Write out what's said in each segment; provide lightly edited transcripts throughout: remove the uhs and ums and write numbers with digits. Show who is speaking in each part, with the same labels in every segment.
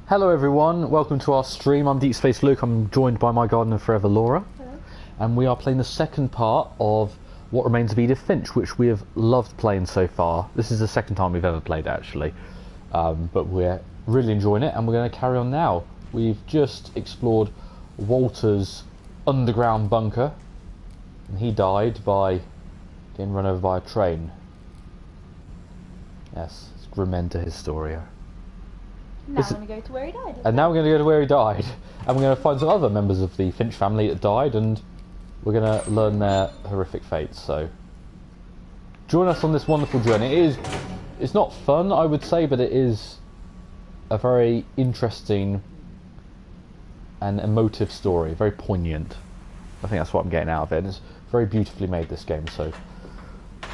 Speaker 1: Hello everyone, welcome to our stream. I'm Deep Space Luke, I'm joined by my gardener forever Laura.
Speaker 2: Hello.
Speaker 1: And we are playing the second part of What Remains of Edith Finch, which we have loved playing so far. This is the second time we've ever played it actually, but we're really enjoying it and we're going to carry on now. We've just explored Walter's underground bunker and he died by getting run over by a train. Yes, it's grim end to his story.
Speaker 2: Now we're going to go to where he died.
Speaker 1: And now we're going to go to where he died. And we're going to find some other members of the Finch family that died and we're going to learn their horrific fates. So join us on this wonderful journey. It's not fun, I would say, but it is a very interesting and emotive story. Very poignant. I think that's what I'm getting out of it. And it's very beautifully made, this game. So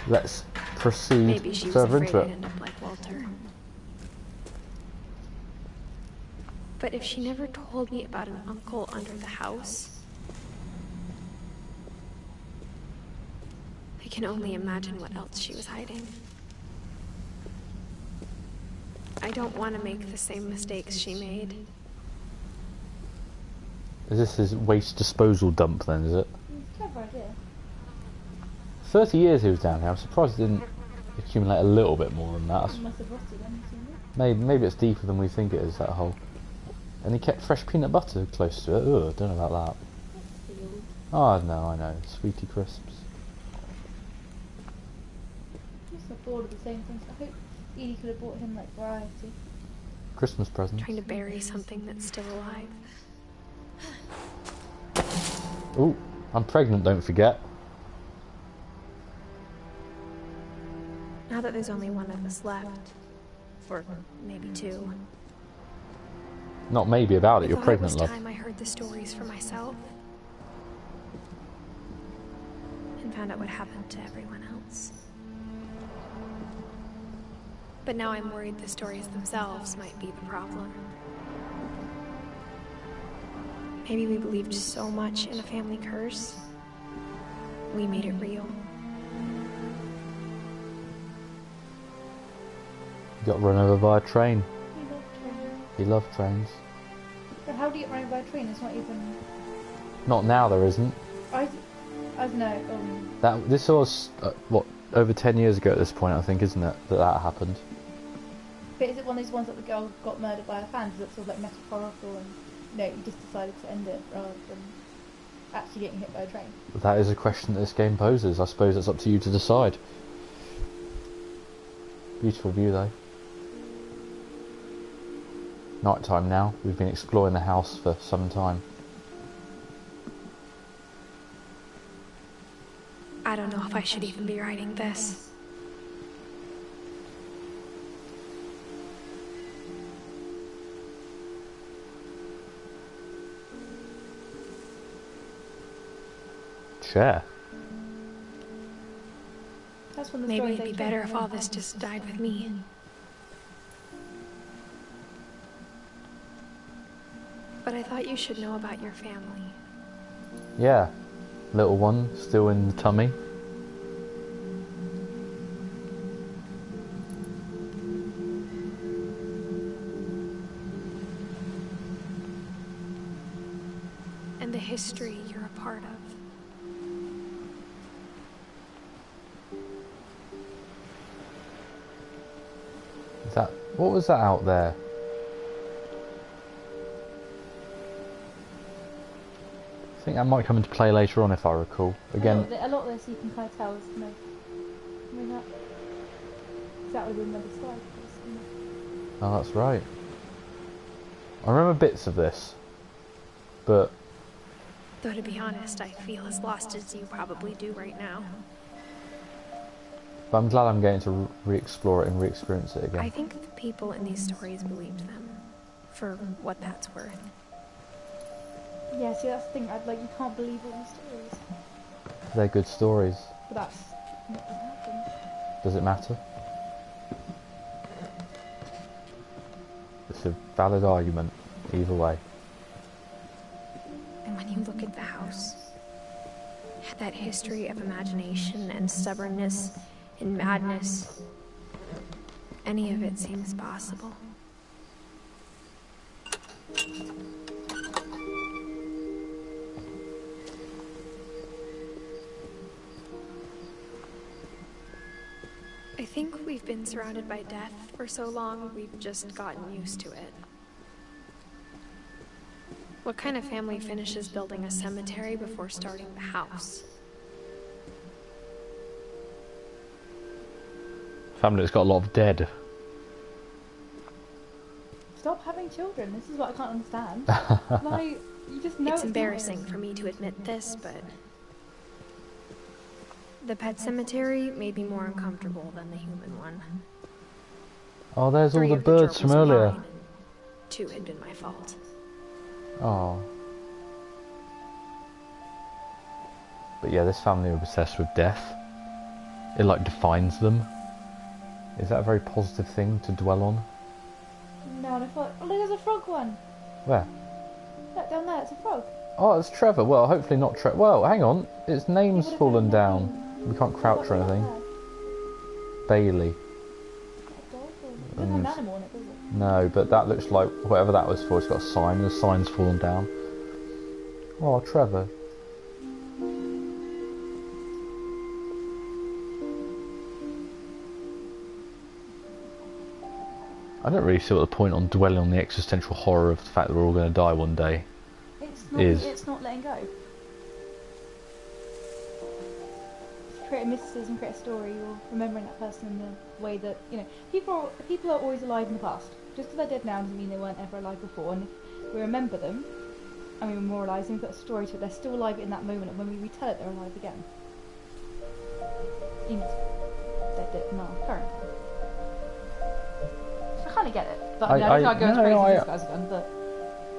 Speaker 1: let's proceed further into it.
Speaker 3: End up like Walter. But if she never told me about an uncle under the house, I can only imagine what else she was hiding. I don't want to make the same mistakes she made.
Speaker 1: Is this his waste disposal dump then, is it?
Speaker 2: It's a clever idea.
Speaker 1: 30 years he was down here. I'm surprised it didn't accumulate a little bit more than that.
Speaker 2: It must have rotted then, hasn't it?
Speaker 1: Maybe it's deeper than we think it is, that hole. And he kept fresh peanut butter close to it. Ugh, don't know about that.
Speaker 2: That's old.
Speaker 1: Oh no, I know. Sweetie crisps.
Speaker 2: I'm just so bored of the same things. I hope Edie could have bought him like variety.
Speaker 1: Christmas presents.
Speaker 3: Trying to bury something that's still alive.
Speaker 1: Ooh, I'm pregnant, don't forget.
Speaker 3: Now that there's only one of us left, or maybe two.
Speaker 1: Not maybe about it, you're pregnant,
Speaker 3: It was
Speaker 1: love.
Speaker 3: time I heard the stories for myself. And found out what happened to everyone else. But now I'm worried the stories themselves might be the problem. Maybe we believed so much in a family curse, we made it real.
Speaker 1: Got run over by a train.
Speaker 2: He loved trains.
Speaker 1: He loved trains.
Speaker 2: But how do you get run over by a train? It's not even...
Speaker 1: Not now, there isn't.
Speaker 2: I don't know.
Speaker 1: This was, what, over 10 years ago at this point, I think, isn't it, that happened?
Speaker 2: But is it one of those ones that the girl got murdered by her fans? Is it sort of like metaphorical and, you just decided to end it rather than actually getting hit by a train?
Speaker 1: That is a question that this game poses. I suppose it's up to you to decide. Beautiful view, though. Night time now. We've been exploring the house for some time.
Speaker 3: I don't know if I should even be writing this.
Speaker 1: Chair.
Speaker 2: That's when the
Speaker 3: Maybe
Speaker 2: stories
Speaker 3: it'd be
Speaker 2: they
Speaker 3: better
Speaker 2: told
Speaker 3: if all this just died with me. But I thought you should know about your family.
Speaker 1: Yeah. Little one, still in the tummy.
Speaker 3: And the history you're a part of.
Speaker 1: What was that out there? I think that might come into play later on if I recall. Again,
Speaker 2: a lot of this you can kind of tell is that was another slide.
Speaker 1: oh, that's right. I remember bits of this, but
Speaker 3: Though to be honest, I feel as lost as you probably do right now.
Speaker 1: I'm glad I'm getting to re-explore it and re-experience it again.
Speaker 3: I think the people in these stories believed them, for what that's worth.
Speaker 2: Yeah, see that's the thing, you can't believe all these stories.
Speaker 1: They're good stories.
Speaker 2: But that's not what happened.
Speaker 1: Does it matter? It's a valid argument, either way.
Speaker 3: And when you look at the house, that history of imagination and stubbornness and madness, any of it seems possible. I think we've been surrounded by death for so long, we've just gotten used to it. What kind of family finishes building a cemetery before starting the house?
Speaker 1: Family that's got a lot of dead.
Speaker 2: Stop having children. This is what I can't understand. Like, you just know
Speaker 3: It's
Speaker 2: not
Speaker 3: embarrassing for me to admit this, but the pet cemetery may be more uncomfortable than the human one.
Speaker 1: Oh, there's all
Speaker 3: 3
Speaker 1: the
Speaker 3: of
Speaker 1: birds from
Speaker 3: gerbils were
Speaker 1: earlier.
Speaker 3: mine, and 2 had been my fault.
Speaker 1: Oh. But yeah, this family are obsessed with death. It like defines them. Is that a very positive thing to dwell on?
Speaker 2: No, and I thought, oh look, there's a frog one.
Speaker 1: Where?
Speaker 2: Look, down there, it's a frog.
Speaker 1: Oh, it's Trevor. Well, hopefully not Trevor. Well, hang on. Its name's
Speaker 2: would've
Speaker 1: fallen
Speaker 2: known
Speaker 1: down. We can't crouch or anything. Bailey.
Speaker 2: It doesn't have an animal in it, does it?
Speaker 1: No, but that looks like whatever that was for. It's got a sign. The sign's fallen down. Oh, Trevor. I don't really see what the point on dwelling on the existential horror of the fact that we're all going to die one day.
Speaker 2: It's not letting go. Create a mysticism, create a story, you're remembering that person in the way that, you know, people are always alive in the past. Just because they're dead now doesn't mean they weren't ever alive before, and if we remember them, and we memorialise them, we put a story to it, they're still alive in that moment, and when we retell it, they're alive again. Even if they're dead in our current time. I kind of get it, but I don't think I'd go as crazy as these guys have done, but...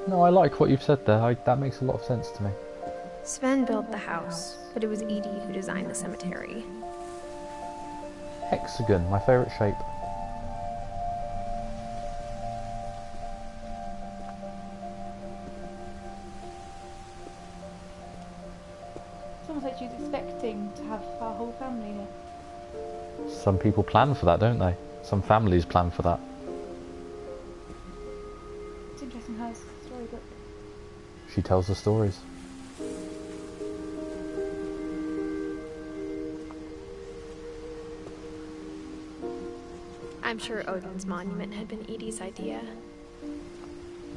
Speaker 1: No, I like what you've said there. That makes a lot of sense to me.
Speaker 3: Sven built the house, but it was Edie who designed the cemetery.
Speaker 1: Hexagon, my favourite shape.
Speaker 2: It's almost like she's expecting to have our whole family here.
Speaker 1: Some people plan for that, don't they? Some families plan for that.
Speaker 2: It's interesting how it's a storybook.
Speaker 1: She tells the stories.
Speaker 3: I'm sure Odin's monument had been Edie's idea.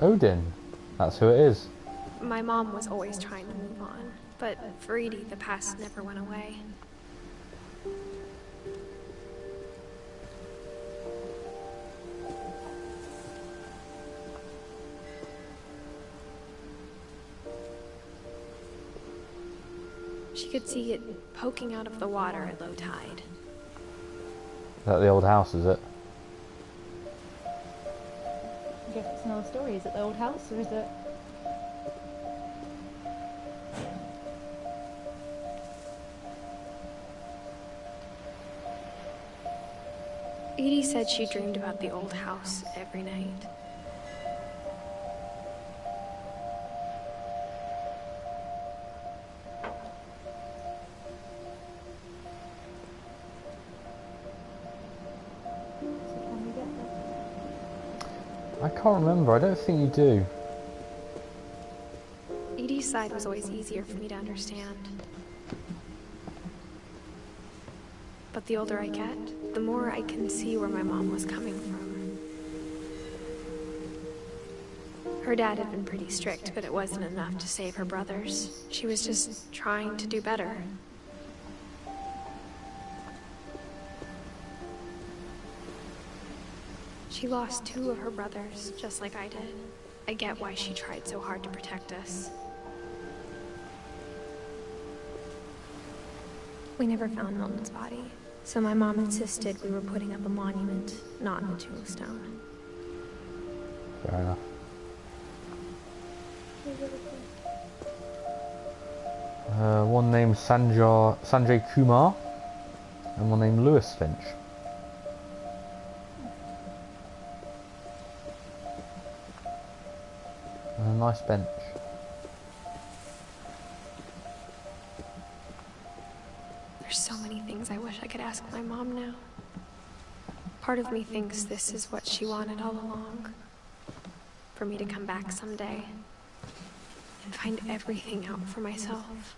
Speaker 1: Odin. That's who it is.
Speaker 3: My mom was always trying to move on, but for Edie, the past never went away. She could see it poking out of the water at low tide.
Speaker 1: Is that the old house, is it?
Speaker 2: I guess it's another story. Is it the old house, or is it...
Speaker 3: Edie said she dreamed about the old house every night.
Speaker 2: So can we get there?
Speaker 1: I can't remember. I don't think you do.
Speaker 3: Edie's side was always easier for me to understand. But the older I get, the more I can see where my mom was coming from. Her dad had been pretty strict, but it wasn't enough to save her brothers. She was just trying to do better. She lost 2 of her brothers, just like I did. I get why she tried so hard to protect us. We never found Milton's body, so my mom insisted we were putting up a monument, not a tombstone.
Speaker 1: Fair enough. One named Sanjay Kumar, and one named Lewis Finch. And a nice bench.
Speaker 3: There's so many things I wish I could ask my mom now. Part of me thinks this is what she wanted all along. for me to come back someday and find everything out for myself.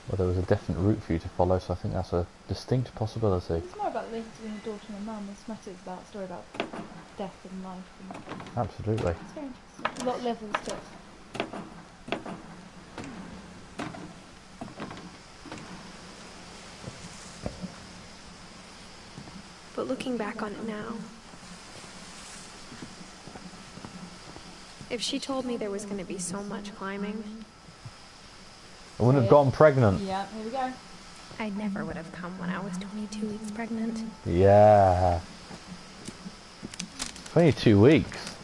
Speaker 1: Well, there was a definite route for you to follow, so I think that's a distinct possibility.
Speaker 2: It's more about the relationship between a daughter and a mum. This matter is about a story about death and life. And
Speaker 1: Absolutely.
Speaker 2: it's very interesting. A lot of levels to it.
Speaker 3: But looking back on it now, if she told me there was going to be so much climbing,
Speaker 1: I wouldn't have gotten pregnant.
Speaker 2: Yeah, here we go.
Speaker 3: I never would have come when I was 22 weeks pregnant.
Speaker 1: Yeah. 22 weeks.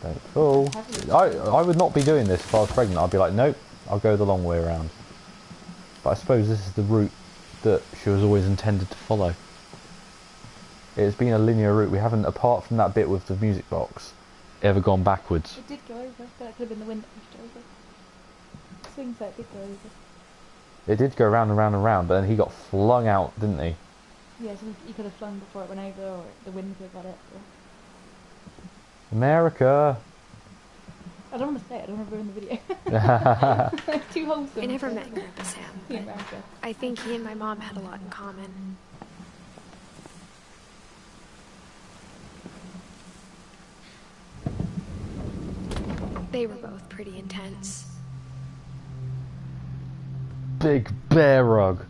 Speaker 1: Don't fool. I would not be doing this if I was pregnant. I'd be like, nope, I'll go the long way around. But I suppose this is the route that she was always intended to follow. It's been a linear route. We haven't, apart from that bit with the music box, ever gone backwards.
Speaker 2: It did go over, but that could have been the wind that pushed it over. Swing set did go over.
Speaker 1: It did go round and round and round, but then he got flung out, didn't he?
Speaker 2: Yeah, so he could have flung before it went over, or the wind could have got it. Or...
Speaker 1: America!
Speaker 2: I don't want to say it, I don't want to ruin the video. Too wholesome.
Speaker 3: I never met Grandpa Sam, but
Speaker 2: America.
Speaker 3: I think he and my mom had a lot in common. They were both pretty intense.
Speaker 1: Big bear rug.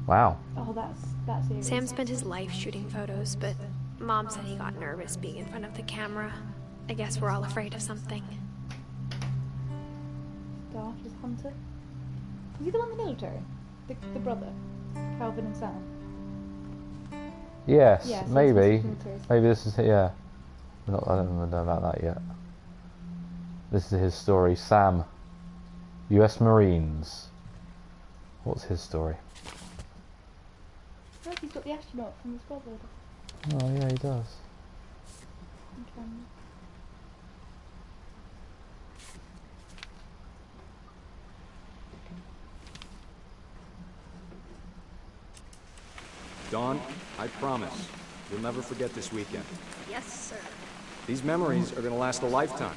Speaker 1: Wow.
Speaker 2: Oh, that's serious.
Speaker 3: Sam spent his life shooting photos, but Mom said he got nervous being in front of the camera. I guess we're all afraid of something.
Speaker 2: Darth was Hunter. Was he the one in the military? The brother? Calvin and Sam?
Speaker 1: Yes,
Speaker 2: Yeah, so
Speaker 1: maybe.
Speaker 2: it's military.
Speaker 1: Maybe this is, yeah. I don't know about that yet. This is his story. Sam. US Marines. What's his story?
Speaker 2: Look, he's got the astronaut from his brother.
Speaker 1: Oh yeah, he does.
Speaker 2: Okay.
Speaker 4: Dawn, I promise, you'll never forget this weekend.
Speaker 3: Yes, sir.
Speaker 4: These memories are gonna last a lifetime.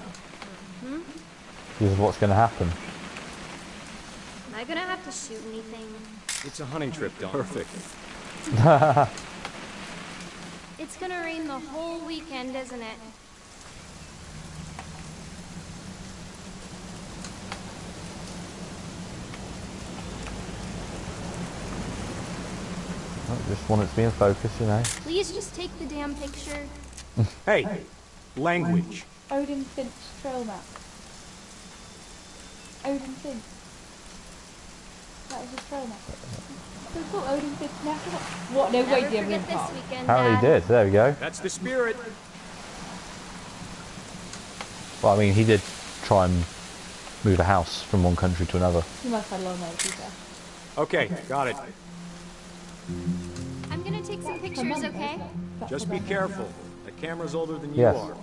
Speaker 1: This is what's going to happen.
Speaker 5: Am I gonna have to shoot anything?
Speaker 4: It's a hunting trip, Dawn. Perfect.
Speaker 5: It's gonna rain the whole weekend, isn't it?
Speaker 1: I just want it to be in focus, you know.
Speaker 5: Please just take the damn picture.
Speaker 4: Hey, language.
Speaker 2: Odin Finch trail map. Odin Finch. That was his trail map. So it's called Odin Finch National. What? No,
Speaker 5: Never
Speaker 2: wait, dear,
Speaker 5: forget this weekend,
Speaker 1: Apparently he
Speaker 5: Dad.
Speaker 1: did. There we go.
Speaker 4: That's the spirit.
Speaker 1: Well, I mean, he did try and move a house from one country to another.
Speaker 2: He must have had a long way to do that.
Speaker 4: Okay, got it.
Speaker 5: I'm gonna take some
Speaker 2: Her
Speaker 5: pictures,
Speaker 2: mum,
Speaker 5: okay?
Speaker 2: isn't it? That's
Speaker 4: Just
Speaker 2: her
Speaker 4: be
Speaker 2: mum.
Speaker 4: careful. The camera's older than you
Speaker 1: Yes.
Speaker 4: are.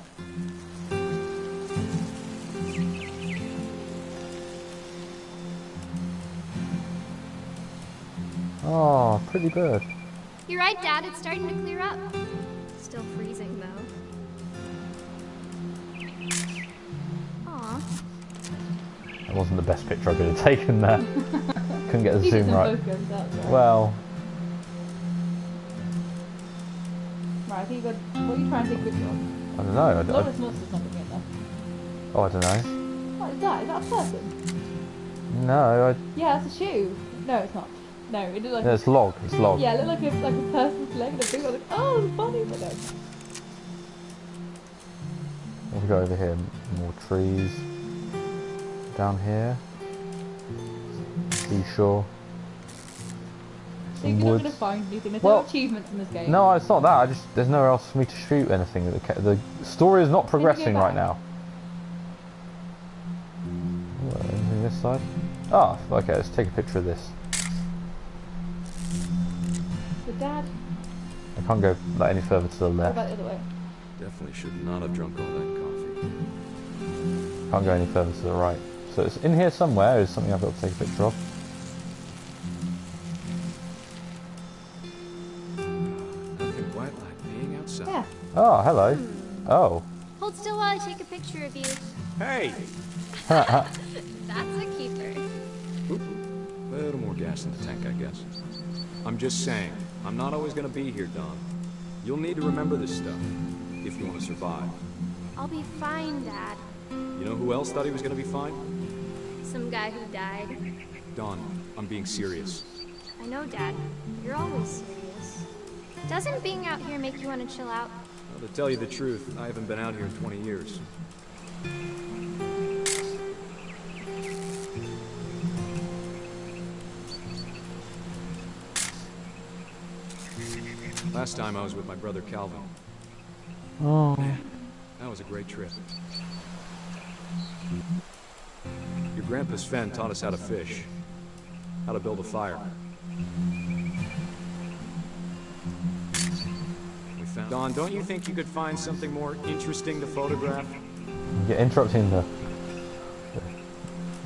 Speaker 1: Oh, pretty bird.
Speaker 5: You're right, Dad. It's starting to clear up.
Speaker 3: Still freezing, though.
Speaker 5: Aw.
Speaker 1: That wasn't the best picture I could have taken there. Couldn't get the
Speaker 2: He
Speaker 1: zoom
Speaker 2: didn't
Speaker 1: right.
Speaker 2: focus, that's right.
Speaker 1: Well,
Speaker 2: Right, I think you got. What are you trying to take a picture of?
Speaker 1: I don't know.
Speaker 2: Loris Monster's not looking at that.
Speaker 1: Oh, I don't know.
Speaker 2: What is that? Is that a person?
Speaker 1: No,
Speaker 2: Yeah, that's a shoe. No, it's not. No, it looks like.
Speaker 1: it's log. It's log.
Speaker 2: Yeah, it looked like a person's leg and a big one. Like, oh, it's funny, but no.
Speaker 1: We'll go over here. More trees. Down here. Seashore.
Speaker 2: So you're
Speaker 1: Some
Speaker 2: not
Speaker 1: woods.
Speaker 2: going to find anything. There's
Speaker 1: Well,
Speaker 2: no achievements in this game.
Speaker 1: No, it's not that. There's nowhere else for me to shoot anything. The story is not progressing right now. What, anything this side? Oh, okay. Let's take a picture of this.
Speaker 2: The dad.
Speaker 1: I can't go like any further to the
Speaker 2: What
Speaker 1: left.
Speaker 2: about the other way?
Speaker 4: Definitely should not have drunk all that coffee.
Speaker 1: Can't go any further to the right. So it's in here somewhere. Is something I've got to take a picture of.
Speaker 4: grandson.
Speaker 2: Yeah.
Speaker 1: Oh, hello. Oh.
Speaker 5: Hold still while I take a picture of you.
Speaker 4: Hey!
Speaker 5: That's a keeper.
Speaker 4: Oop. A little more gas in the tank, I guess. I'm just saying, I'm not always gonna be here, Don. You'll need to remember this stuff, if you want to survive.
Speaker 5: I'll be fine, Dad.
Speaker 4: You know who else thought he was gonna be fine?
Speaker 5: Some guy who died.
Speaker 4: Don, I'm being serious.
Speaker 5: I know, Dad. You're always serious. Doesn't being out here make you want to chill out?
Speaker 4: Well, to tell you the truth, I haven't been out here in 20 years. Last time I was with my brother Calvin.
Speaker 1: Oh.
Speaker 4: Man, that was a great trip. Your grandpa Sven taught us how to fish, how to build a fire. We found... Don, don't you think you could find something more interesting to photograph?
Speaker 1: You're interrupting the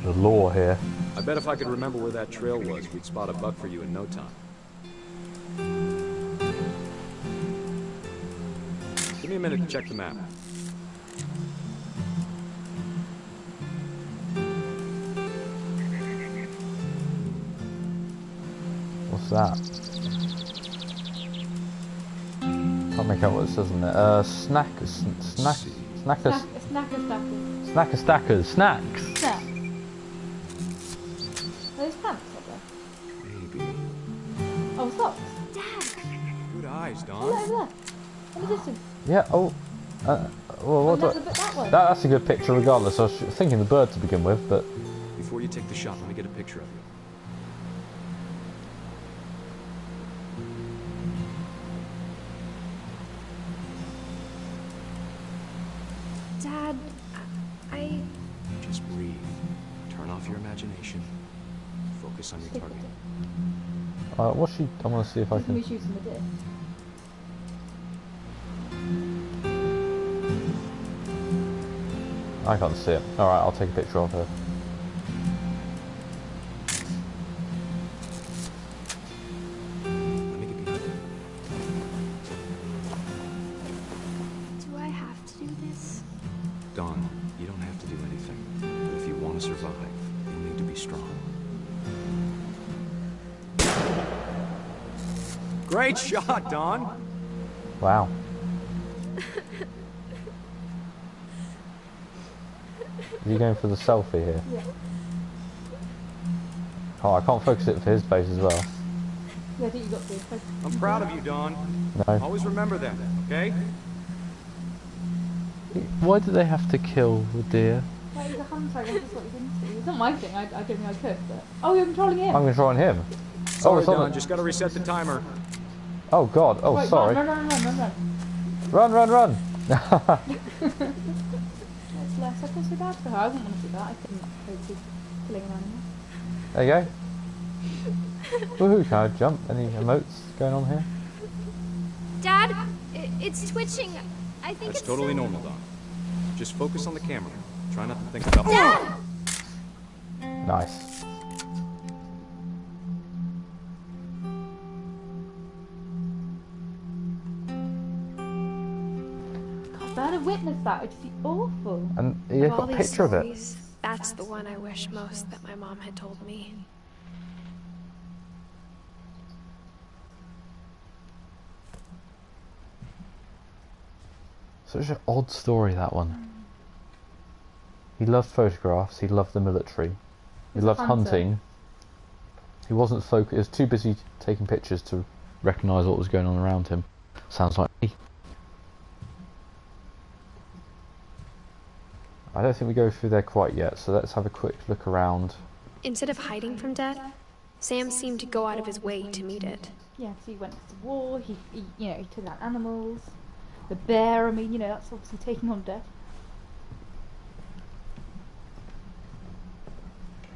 Speaker 1: lore here.
Speaker 4: I bet if I could remember where that trail was, we'd spot a buck for you in no time. Give me a minute to check the map.
Speaker 1: What's that? Can't make out what it says in there. Snacker stackers. Snacks!
Speaker 2: Yeah. There's pants up there.
Speaker 4: Maybe.
Speaker 2: Oh, socks.
Speaker 5: Dad!
Speaker 4: Good eyes,
Speaker 2: Oh,
Speaker 4: Don.
Speaker 2: look over there. In the distance.
Speaker 1: Yeah, well, what
Speaker 2: That's a bit that way.
Speaker 1: that's a good picture regardless. I was thinking the bird to begin with, but...
Speaker 4: Before you take the shot, let me get a picture of you.
Speaker 3: Dad, I...
Speaker 4: Just breathe. Turn off your imagination. Focus on your
Speaker 2: Stick
Speaker 4: target.
Speaker 2: with it.
Speaker 1: what's she... I want to see if I
Speaker 2: He's gonna
Speaker 1: can...
Speaker 2: be shooting the dick.
Speaker 1: I can't see it. Alright, I'll take a picture of her.
Speaker 4: Let me get behind you.
Speaker 3: Do I have to do this?
Speaker 4: Don, you don't have to do anything. But if you want to survive, you'll need to be strong. Great shot, Don!
Speaker 1: Wow. Are you going for the selfie here?
Speaker 2: Yeah.
Speaker 1: Oh, I can't focus it for his face as well.
Speaker 2: Yeah, I think you got to.
Speaker 4: I'm proud of you, Don.
Speaker 1: No.
Speaker 4: Always remember that, okay?
Speaker 1: Why do they have to kill the deer?
Speaker 2: Well, he's a hunter, I guess that's what he's into. It's not my thing, I don't think I could, but... Oh, you're controlling him!
Speaker 1: I'm controlling him.
Speaker 4: Sorry,
Speaker 1: it's on
Speaker 4: Don,
Speaker 1: the-
Speaker 4: just gotta reset the timer.
Speaker 1: Oh god, oh
Speaker 2: Right,
Speaker 1: sorry.
Speaker 2: Run.
Speaker 1: Run!
Speaker 2: It's less, I feel so bad for her. I wouldn't want to do that. I couldn't hope to killing an animal.
Speaker 1: There you go. Woohoo, can I jump? Any emotes going on here?
Speaker 5: Dad, it's twitching. I think
Speaker 4: That's
Speaker 5: it's
Speaker 4: totally
Speaker 5: so...
Speaker 4: normal, Don. Just focus on the camera. Try not to think about...
Speaker 5: Dad!
Speaker 1: Nice.
Speaker 2: God, I had to witness that. It's awful.
Speaker 1: And you've
Speaker 3: Of all
Speaker 1: got a
Speaker 3: these
Speaker 1: picture of it.
Speaker 3: stories, that's the one I wish most that my mom had told me.
Speaker 1: Such an odd story, that one. He loved photographs, he loved the military, he
Speaker 2: He's a
Speaker 1: loved
Speaker 2: hunter.
Speaker 1: hunting. He wasn't focused, he was too busy taking pictures to recognise what was going on around him. Sounds like me. I don't think we go through there quite yet, so let's have a quick look around.
Speaker 3: Instead of hiding from death, Sam seemed to go out of his way to meet it.
Speaker 2: Yeah, so he went to the war, he took out animals. The bear, I mean, that's obviously taking on death.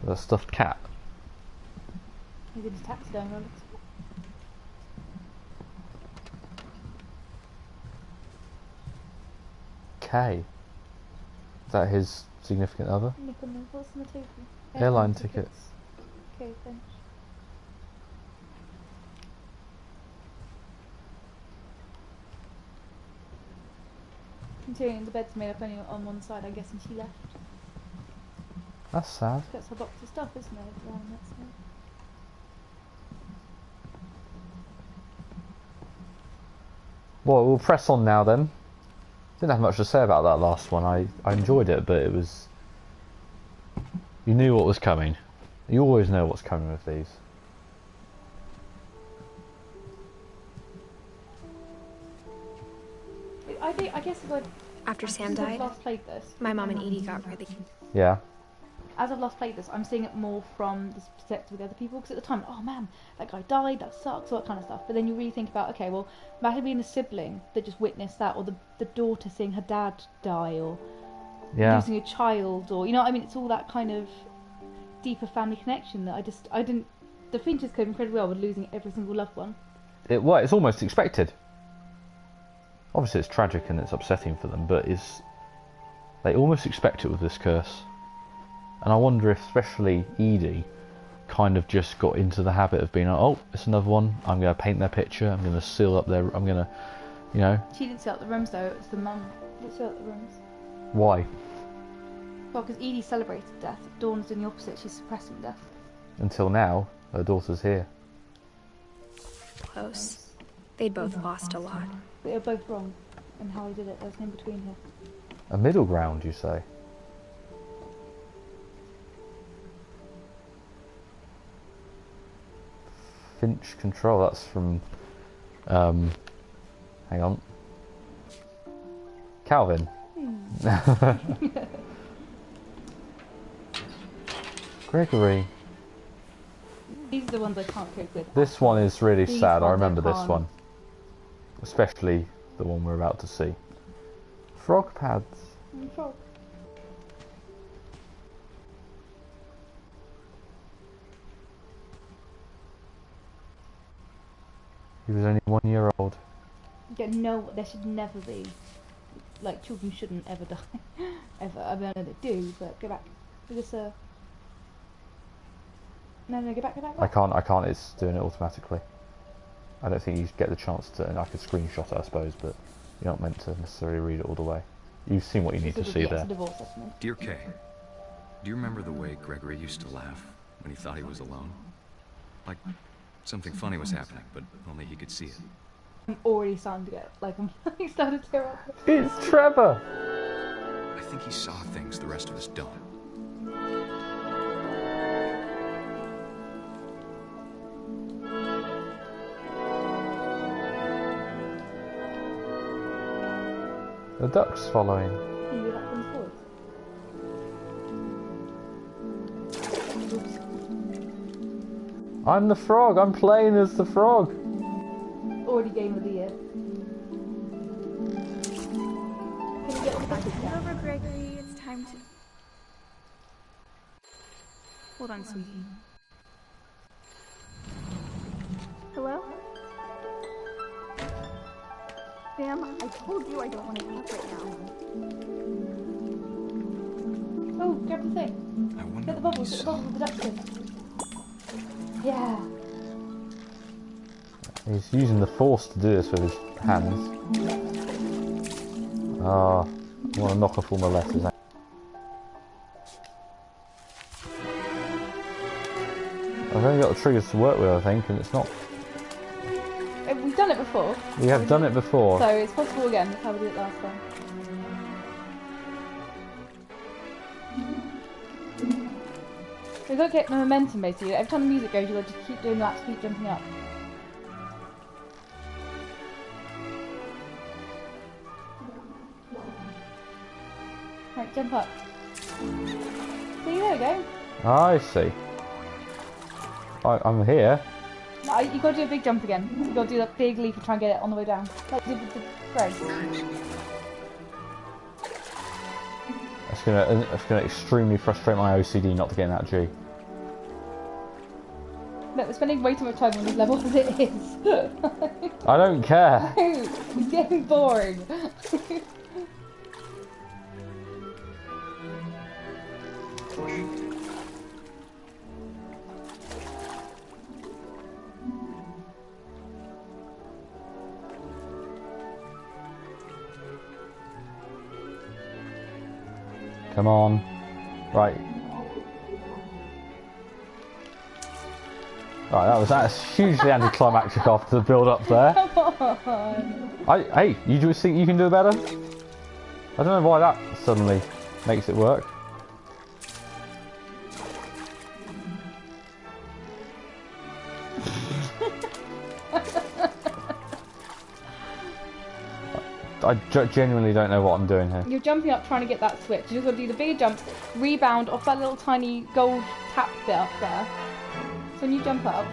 Speaker 1: The stuffed cat.
Speaker 2: Maybe the taxidermy looks.
Speaker 1: K. Is that his significant other?
Speaker 2: Look on the, what's on the table?
Speaker 1: Airline tickets.
Speaker 2: Okay, Finch. Considering the bed's made up only on one side, I'm guessing she left.
Speaker 1: That's sad.
Speaker 2: That's her box of stuff, isn't it? Around that side.
Speaker 1: Well, we'll press on now then. Didn't have much to say about that last one. I enjoyed it, but it was... You knew what was coming. You always know what's coming with these.
Speaker 2: I guess if I...
Speaker 3: After Sam
Speaker 2: since I've
Speaker 3: died,
Speaker 2: last played this,
Speaker 3: my mom and Edie got really...
Speaker 1: Yeah.
Speaker 2: as I've last played this, I'm seeing it more from the perspective of the other people, because at the time, oh man, that guy died, that sucks, all that kind of stuff. But then you really think about, okay, well, imagine being a sibling that just witnessed that, or the daughter seeing her dad die, or
Speaker 1: Yeah.
Speaker 2: losing a child, or, you know what I mean? It's all that kind of deeper family connection that I didn't... The Finches coped incredibly well with losing every single loved one.
Speaker 1: It's almost expected. Obviously it's tragic and it's upsetting for them, but they almost expect it with this curse. And I wonder if especially Edie kind of just got into the habit of being like, oh, it's another one, I'm going to paint their picture, I'm going to seal up their... I'm going to, you know...
Speaker 2: She didn't seal up the rooms though, it was the mum that sealed up the rooms.
Speaker 1: Why?
Speaker 2: Well, because Edie celebrated death, Dawn's doing the opposite, she's suppressing death.
Speaker 1: Until now, her daughter's here.
Speaker 3: Close. They'd both lost a lot.
Speaker 2: They were both wrong in how he did it, there's no between here.
Speaker 1: A middle ground, you say? Finch control, that's from... hang on. Calvin. Gregory.
Speaker 2: These are the ones I can't cope with.
Speaker 1: This one is really
Speaker 2: These
Speaker 1: sad, I
Speaker 2: ones I
Speaker 1: remember this
Speaker 2: can't.
Speaker 1: one. Especially the one we're about to see. Frog pads.
Speaker 2: Frog.
Speaker 1: He was only 1 year old.
Speaker 2: Yeah, no, there should never be. Like, children shouldn't ever die. Ever. I mean, I know they do, but go back. This, No, go back, go back, go back.
Speaker 1: I can't, it's doing it automatically. I don't think you get the chance to, and I could screenshot it I suppose, but you're not meant to necessarily read it all the way. You've seen what you need to see
Speaker 2: It's
Speaker 1: there.
Speaker 2: a divorce settlement.
Speaker 4: Dear Kay, do you remember the way Gregory used to laugh when he thought he was alone? Like something funny was happening, but only he could see it.
Speaker 2: I'm already starting to get, like, I'm starting to tear up.
Speaker 1: It's Trevor!
Speaker 4: I think he saw things the rest of us don't.
Speaker 1: The duck's following.
Speaker 2: Can you do that from forward?
Speaker 1: I'm the frog, I'm playing as the frog!
Speaker 2: Already game of the year. Can you get the bucket down?
Speaker 6: Over, Gregory. It's time to... Hold on, sweetie. Hello? Sam, I told you I don't want to eat right now.
Speaker 2: Oh, grab the thing.
Speaker 4: I wonder
Speaker 2: Get the
Speaker 4: what
Speaker 2: bubbles,
Speaker 4: he
Speaker 2: get the
Speaker 4: saw.
Speaker 2: bubbles, the duck's in. Yeah.
Speaker 1: He's using the force to do this with his hands. Ah, I want to knock off all my letters. I've only got the triggers to work with, I think, and it's not...
Speaker 2: We've done it before.
Speaker 1: We have done it before.
Speaker 2: So it's possible again, that's how we did it last time. We've got to get the momentum basically. Every time the music goes, you've got to just keep doing that to keep jumping up. Right, jump up. See, there we go.
Speaker 1: I see. I'm here.
Speaker 2: No, you've got to do a big jump again. You've got to do that big leap and try and get it on the way down. Like you did with the throw.
Speaker 1: It's gonna extremely frustrate my OCD not to get in that G.
Speaker 2: Look, we're spending way too much time on this level as it is.
Speaker 1: I don't care.
Speaker 2: It's getting boring.
Speaker 1: Come on. Right. Right, that's hugely anticlimactic after the build-up there.
Speaker 2: Come on.
Speaker 1: Hey, you just think you can do better? I don't know why that suddenly makes it work. I genuinely don't know what I'm doing here.
Speaker 2: You're jumping up trying to get that switch. You just got to do the bigger jumps, rebound off that little tiny gold tap bit up there. So when you jump up,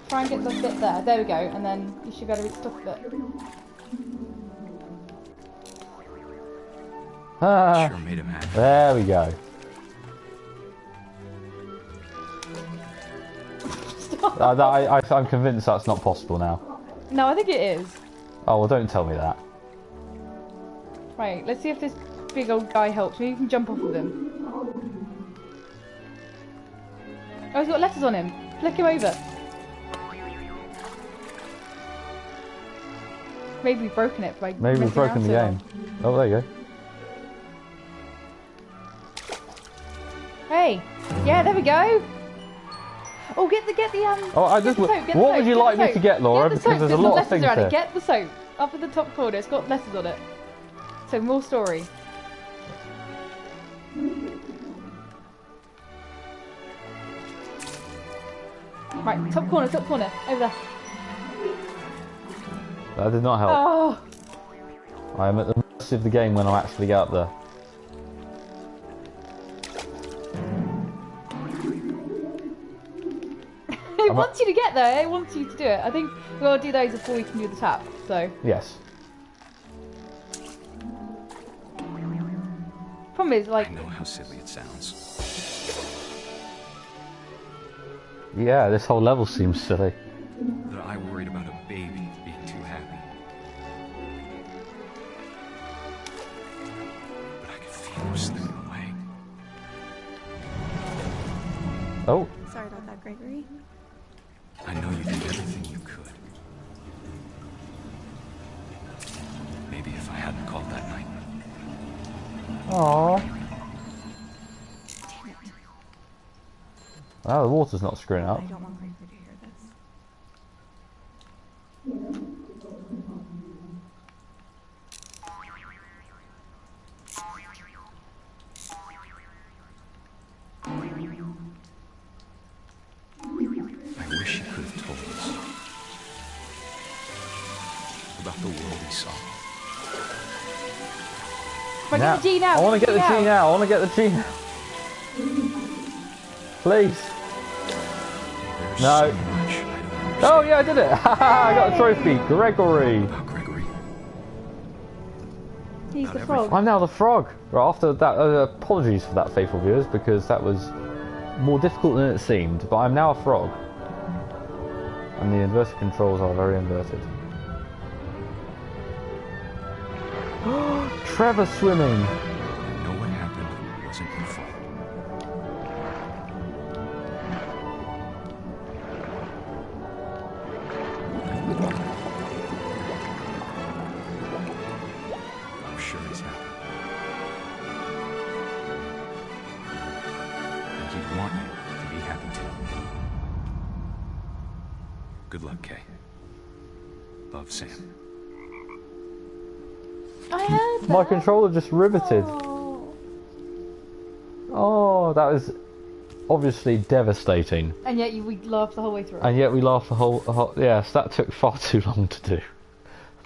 Speaker 2: try and get the bit there. There we go, and then you should be able to reach the top of it.
Speaker 1: Ah,
Speaker 4: Sure made him happy.
Speaker 1: there we go. I'm convinced that's not possible now.
Speaker 2: No, I think it is.
Speaker 1: Oh, well, don't tell me that.
Speaker 2: Right, let's see if this big old guy helps. Maybe you can jump off of him. Oh, he's got letters on him. Flick him over. Maybe we've broken it by
Speaker 1: Maybe we've
Speaker 2: messing
Speaker 1: broken
Speaker 2: around
Speaker 1: the
Speaker 2: so
Speaker 1: game. Oh, there you go.
Speaker 2: Hey, yeah, there we go. Oh, get the
Speaker 1: Oh, I
Speaker 2: get
Speaker 1: just.
Speaker 2: the soap, get the
Speaker 1: What
Speaker 2: soap,
Speaker 1: would you
Speaker 2: get the
Speaker 1: like me
Speaker 2: soap.
Speaker 1: to get, Laura?
Speaker 2: Get the
Speaker 1: Because
Speaker 2: soap,
Speaker 1: there's a lot of
Speaker 2: letters
Speaker 1: things
Speaker 2: around
Speaker 1: here.
Speaker 2: it. Get the soap up at the top corner. It's got letters on it. So more story. Right, top corner, over there.
Speaker 1: That did not help.
Speaker 2: Oh,
Speaker 1: I am at the mercy of the game when I actually get up there.
Speaker 2: it wants you to get there. It wants you to do it. I think we'll do those before we can do the tap. So
Speaker 1: Yes.
Speaker 2: problem is like
Speaker 4: I know how silly it sounds.
Speaker 1: Yeah, this whole level seems silly.
Speaker 4: That I worried about a baby being too happy. But I could feel him slipping away.
Speaker 1: Oh,
Speaker 6: Sorry about that, Gregory.
Speaker 4: I know you did everything you could. Maybe if I hadn't called that night.
Speaker 1: aww. Well, the water's not screwing up.
Speaker 6: I don't want Gregory to hear this.
Speaker 4: I wish he could have told us about the world he saw.
Speaker 2: right,
Speaker 1: Now,
Speaker 2: get the G now.
Speaker 1: I want to get the G now. I want to get the G now. Please.
Speaker 4: There's
Speaker 1: No.
Speaker 4: so much I don't understand
Speaker 1: Oh yeah, I did it! I got a trophy, Gregory.
Speaker 4: about Gregory.
Speaker 2: He's the
Speaker 4: Not
Speaker 2: frog.
Speaker 1: I'm now the frog. Right, after that, apologies for that, faithful viewers, because that was more difficult than it seemed. But I'm now a frog, and the inverted controls are very inverted. Trevor swimming.
Speaker 4: I know what happened wasn't your fault. I'm sure he's happy. And he'd want you to be happy too. Good luck, Kay. Love, Sam.
Speaker 2: I heard that.
Speaker 1: My controller just riveted.
Speaker 2: Oh.
Speaker 1: Oh, that was obviously devastating.
Speaker 2: And yet we laughed the whole way through.
Speaker 1: And yet we laughed the whole. Yes, that took far too long to do.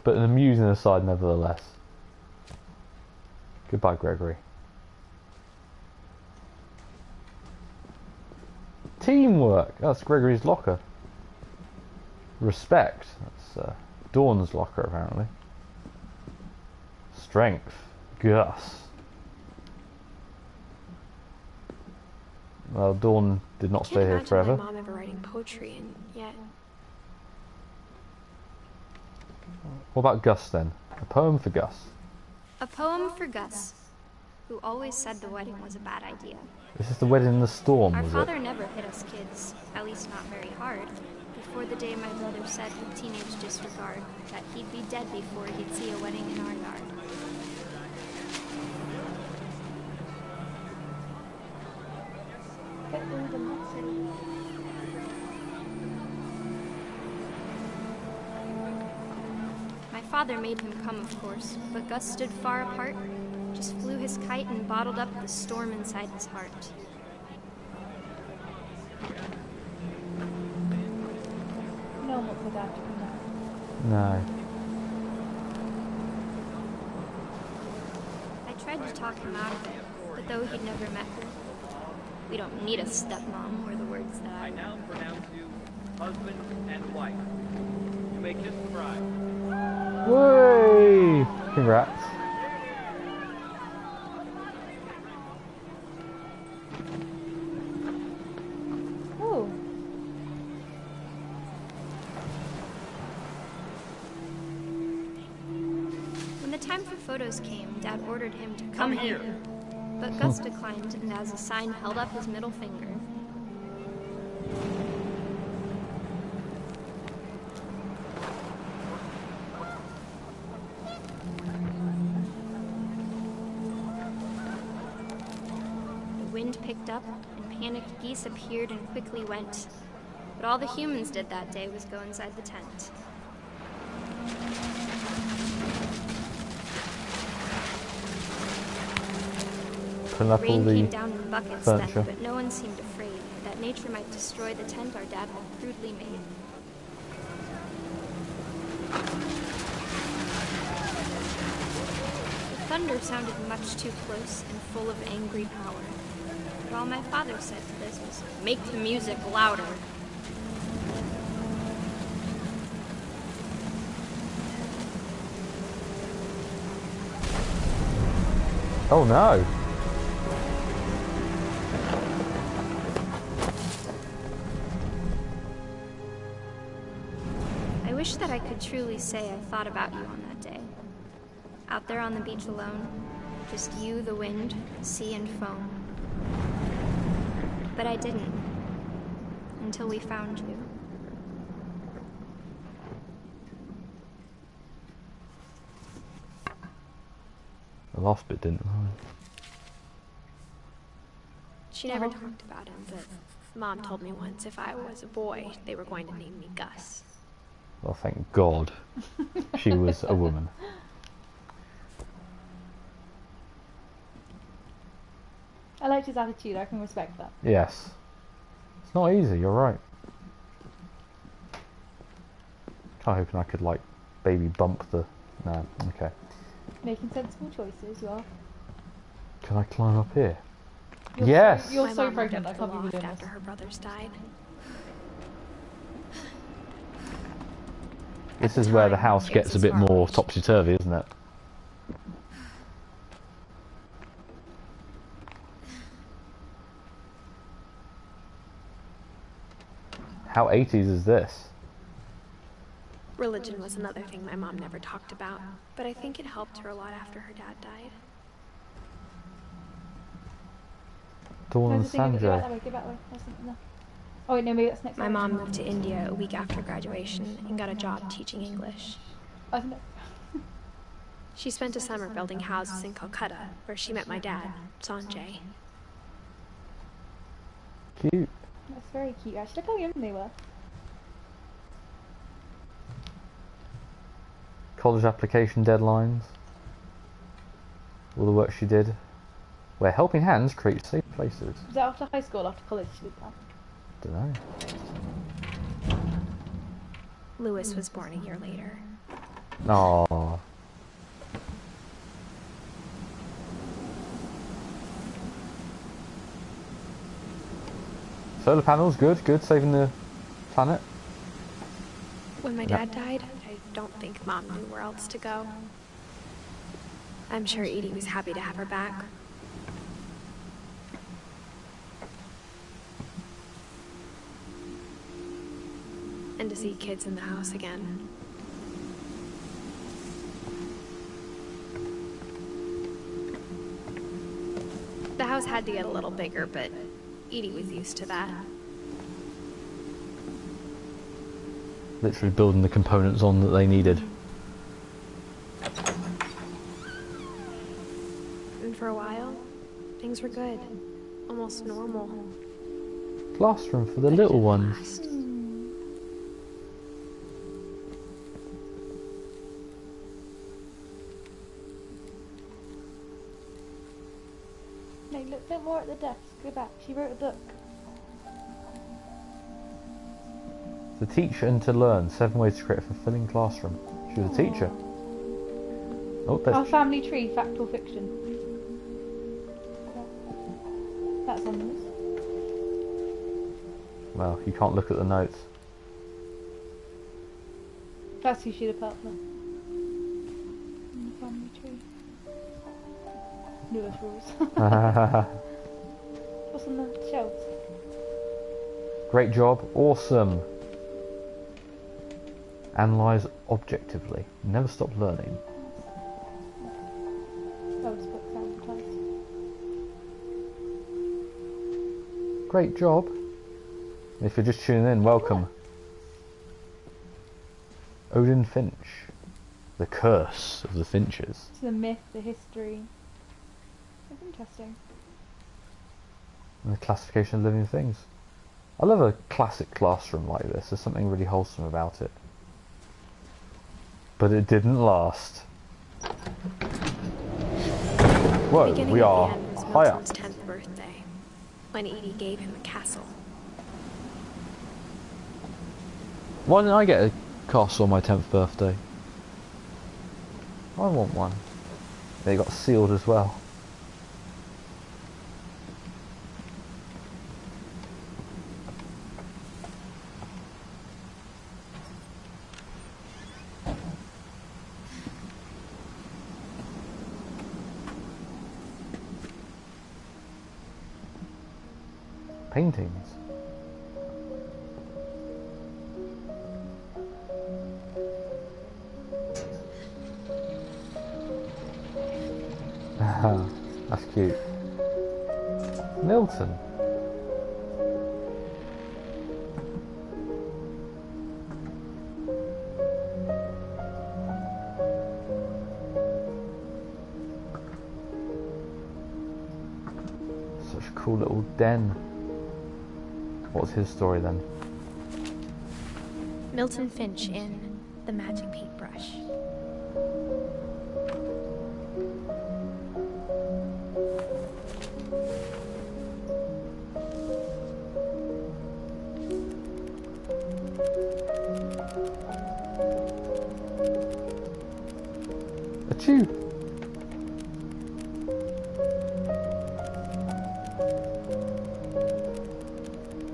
Speaker 1: But an amusing aside, nevertheless. Goodbye, Gregory. Teamwork. That's Gregory's locker. Respect. That's Dawn's locker, apparently. Strength. Gus. Well, Dawn did not
Speaker 3: I
Speaker 1: stay
Speaker 3: can't
Speaker 1: here
Speaker 3: imagine
Speaker 1: forever.
Speaker 3: my mom ever writing poetry, and yet
Speaker 1: What about Gus then? A poem for Gus.
Speaker 5: A poem for Gus, who always said the wedding was a bad idea.
Speaker 1: This is the wedding in the storm,
Speaker 5: Our
Speaker 1: was
Speaker 5: father
Speaker 1: it?
Speaker 5: never hit us kids, at least not very hard, before the day my brother said with teenage disregard that he'd be dead before he'd see a wedding in our yard.
Speaker 2: Get all the muscle.
Speaker 5: My father made him come, of course, but Gus stood far apart, just flew his kite and bottled up the storm inside his heart.
Speaker 2: No one wants their dad to be now.
Speaker 1: No.
Speaker 5: I tried to talk him out of it, but though he'd never met her, we don't need a stepmom, were the words that
Speaker 7: I now pronounce you husband and wife. You may kiss the bride.
Speaker 1: Whey! Congrats.
Speaker 2: Oh.
Speaker 5: When the time for photos came, Dad ordered him to come here. But Gus declined, and as a sign held up his middle finger. The wind picked up, and panicked geese appeared and quickly went. But all the humans did that day was go inside the tent.
Speaker 1: Putting up all
Speaker 5: Rain
Speaker 1: the
Speaker 5: came down in buckets then,
Speaker 1: furniture.
Speaker 5: but no one seemed afraid that nature might destroy the tent our dad had crudely made. The thunder sounded much too close and full of angry power. But all my father said to this was, "Make the music louder."
Speaker 1: Oh no!
Speaker 5: I wish that I could truly say I thought about you on that day. Out there on the beach alone, just you, the wind, sea, and foam. But I didn't. Until we found you.
Speaker 1: The last bit didn't.
Speaker 3: She never talked about him, but Mom told me once if I was a boy, they were going to name me Gus.
Speaker 1: Well, thank God she was a woman.
Speaker 2: I liked his attitude, I can respect that.
Speaker 1: Yes. It's not easy, you're right. Kinda hoping I could, like, baby bump the... No, okay.
Speaker 2: Making sensible choices, you are.
Speaker 1: Can I climb up here?
Speaker 2: You're
Speaker 1: Yes!
Speaker 2: You're
Speaker 3: My
Speaker 2: so
Speaker 3: mom
Speaker 2: pregnant, I
Speaker 3: moved
Speaker 2: can't believe
Speaker 3: aloft
Speaker 2: you're doing
Speaker 3: after
Speaker 2: this.
Speaker 3: her brothers died.
Speaker 1: This is where the
Speaker 3: time,
Speaker 1: house
Speaker 3: it
Speaker 1: gets
Speaker 3: was
Speaker 1: a
Speaker 3: as
Speaker 1: bit
Speaker 3: far
Speaker 1: more
Speaker 3: away.
Speaker 1: topsy-turvy, isn't it? How 80s is this?
Speaker 3: Religion was another thing my mom never talked about, but I think it helped her a lot after her dad died.
Speaker 1: Dawn
Speaker 2: No,
Speaker 1: and
Speaker 2: just think, give that
Speaker 1: Sanjay.
Speaker 2: way, give that way. There's something there. Oh wait, no, maybe that's next
Speaker 3: My
Speaker 2: time.
Speaker 3: mom moved to India a week after graduation and got a job teaching English.
Speaker 2: I think
Speaker 3: She spent a summer building houses in Calcutta, where she met my dad, Sanjay.
Speaker 1: Cute.
Speaker 2: that's very cute. Actually, look how young they were.
Speaker 1: College application deadlines. All the work she did. Where helping hands create safe places.
Speaker 2: Was that after high school, after college she did that?
Speaker 1: Dunno.
Speaker 3: Lewis was born a year later.
Speaker 1: Aww. Solar panels, good, good, saving the planet.
Speaker 3: When my dad died, I don't think Mom knew where else to go. I'm sure Edie was happy to have her back. And to see kids in the house again. The house had to get a little bigger, but Edie was used to that.
Speaker 1: Literally building the components on that they needed.
Speaker 3: And for a while, things were good. Almost normal.
Speaker 1: Classroom for the little ones.
Speaker 3: Last.
Speaker 2: No, look a bit more at the desk. Go back. She wrote a book.
Speaker 1: To teach and to learn. 7 ways to create a fulfilling classroom. She was a teacher. Oh,
Speaker 2: Our
Speaker 1: that's...
Speaker 2: family tree, fact or fiction. That's on this.
Speaker 1: Well, you can't look at the notes.
Speaker 2: That's who she'd have put there. In the family tree. Newest rules. What's on the shelves?
Speaker 1: Great job. Awesome. Analyze objectively. Never stop learning.
Speaker 2: Those books advertised.
Speaker 1: Great job. If you're just tuning in, welcome. Edith Finch. The curse of the Finches.
Speaker 2: It's the myth, the history. It's interesting.
Speaker 1: And the classification of living things. I love a classic classroom like this. There's something really wholesome about it. But it didn't last. Whoa,
Speaker 3: Beginning
Speaker 1: we
Speaker 3: at
Speaker 1: are
Speaker 3: the end was
Speaker 1: high up.
Speaker 3: Milton's 10th birthday, when Edie gave him a castle.
Speaker 1: Why didn't I get a castle on my 10th birthday? I want one. They got sealed as well. Paintings. That's cute. Milton. Such a cool little den. What's his story then?
Speaker 3: Milton Finch in The Magic Paintbrush.
Speaker 1: Achoo!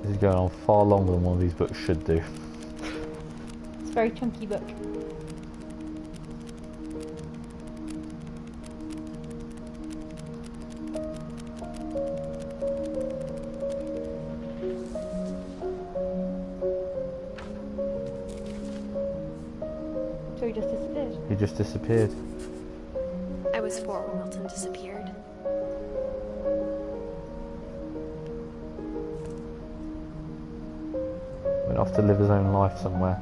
Speaker 1: This is going on far longer than one of these books should do.
Speaker 2: It's a very chunky book. So he just disappeared.
Speaker 1: He just disappeared.
Speaker 3: I was 4 when Milton disappeared.
Speaker 1: Went off to live his own life somewhere.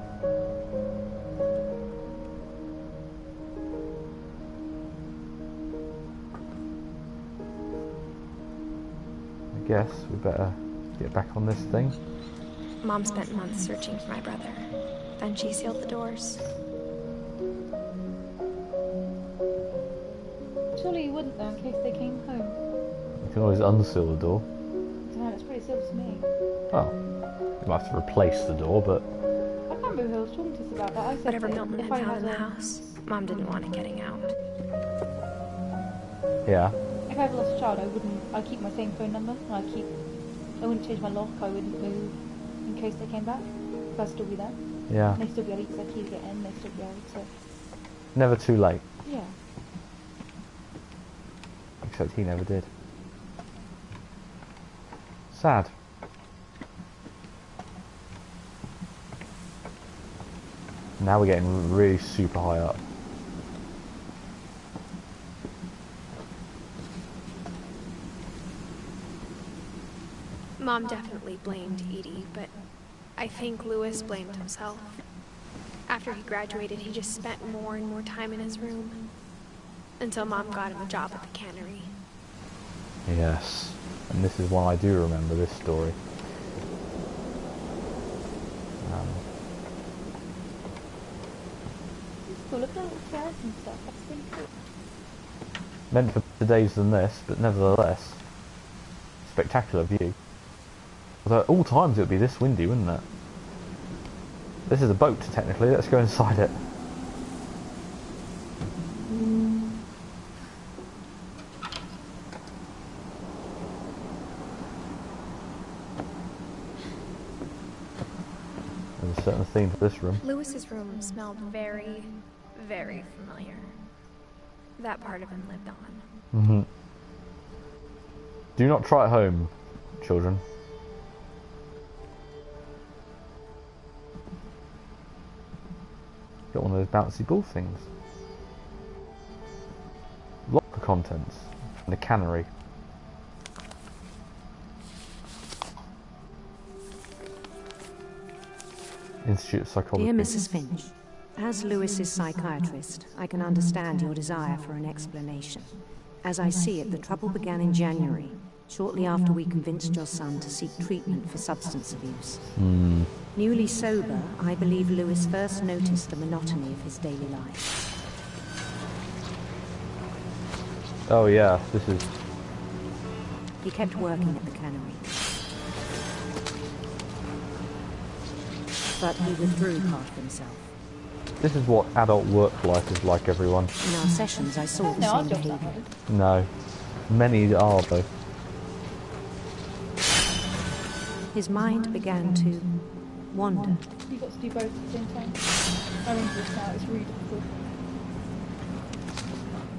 Speaker 1: I guess we better get back on this thing.
Speaker 3: Mom spent months searching for my brother. Then she sealed the doors.
Speaker 2: Surely you wouldn't though, in case they came home.
Speaker 1: You can always unseal the door.
Speaker 2: I don't know, it's pretty sealed to me.
Speaker 1: Well, you might have to replace the door, but
Speaker 2: I can't remember who I was talking to us about that. I said
Speaker 3: Whatever
Speaker 2: that
Speaker 3: Milton
Speaker 2: if
Speaker 3: had
Speaker 2: I
Speaker 3: found
Speaker 2: had
Speaker 3: in the
Speaker 2: a-
Speaker 3: house, Mom didn't want it getting out.
Speaker 1: yeah.
Speaker 2: If I ever lost a child, I'd keep my same phone number, and I wouldn't change my lock, I wouldn't move in case they came back. I'd still be there.
Speaker 1: Yeah.
Speaker 2: And they'd still be able to use their key to get in, they'd still be able to,
Speaker 1: Never too late.
Speaker 2: yeah.
Speaker 1: Except he never did. Sad. Now we're getting really super high up.
Speaker 3: Mom definitely blamed Edie, but I think Lewis blamed himself. After he graduated, he just spent more and more time in his room. Until Mom got him a job at the cannery.
Speaker 1: Yes. And this is one I do remember, this story.
Speaker 2: It's cool. Look at all the flowers and stuff. That's really cool.
Speaker 1: Meant for better days than this, but nevertheless, spectacular view. Although at all times it would be this windy, wouldn't it? This is a boat, technically. Let's go inside it. There's a certain theme for this room.
Speaker 3: Lewis's room smelled very, very familiar. That part of him lived on.
Speaker 1: Mm-hmm. Do not try at home, children. Got one of those bouncy ball things. Locker contents and a cannery. Institute of Psychology.
Speaker 8: Dear Mrs. Finch, as Lewis's psychiatrist, I can understand your desire for an explanation. As I see it, the trouble began in January, shortly after we convinced your son to seek treatment for substance abuse. Newly sober, I believe Lewis first noticed the monotony of his daily life.
Speaker 1: Oh yeah, this is...
Speaker 8: He kept working at the cannery. But he withdrew part of himself.
Speaker 1: This is what adult work life is like, everyone.
Speaker 8: In our sessions, I saw the same behaviour.
Speaker 1: No. Many are, though.
Speaker 8: His mind began to wander.
Speaker 2: You've got to do both at the same time. I remember this now, it's really difficult.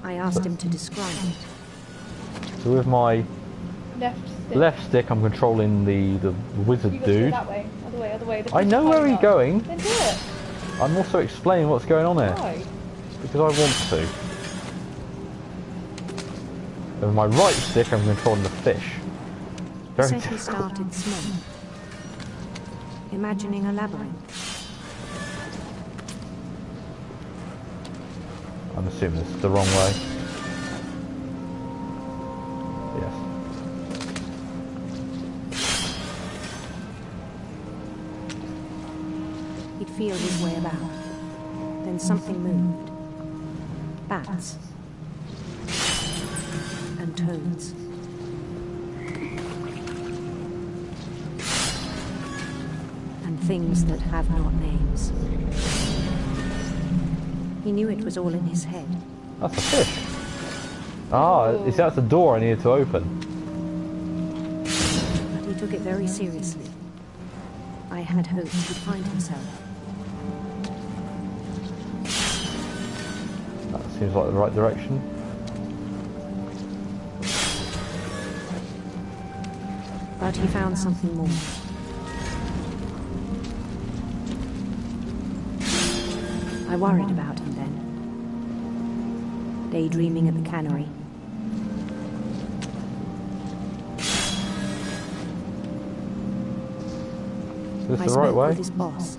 Speaker 8: I asked him to describe it.
Speaker 1: So with my left stick, I'm controlling the wizard
Speaker 2: You've got to go
Speaker 1: dude.
Speaker 2: that way, other way.
Speaker 1: I know where he's going.
Speaker 2: Then do it.
Speaker 1: I'm also explaining what's going on here.
Speaker 2: Why?
Speaker 1: Because I want to. And with my right stick, I'm controlling the fish.
Speaker 8: He said he started small, imagining a labyrinth.
Speaker 1: I'm assuming this is the wrong way. Yes.
Speaker 8: He'd feel his way about. Then something moved. Bats. And toads. And things that have not names. He knew it was all in his head.
Speaker 1: That's a fish. Ah, you see, that's the door I needed to open.
Speaker 8: But he took it very seriously. I had hoped he'd find himself.
Speaker 1: That seems like the right direction.
Speaker 8: But he found something more. I worried about him then. Daydreaming at the cannery.
Speaker 1: Is this
Speaker 8: I
Speaker 1: the right
Speaker 8: spoke
Speaker 1: way?
Speaker 8: with his boss.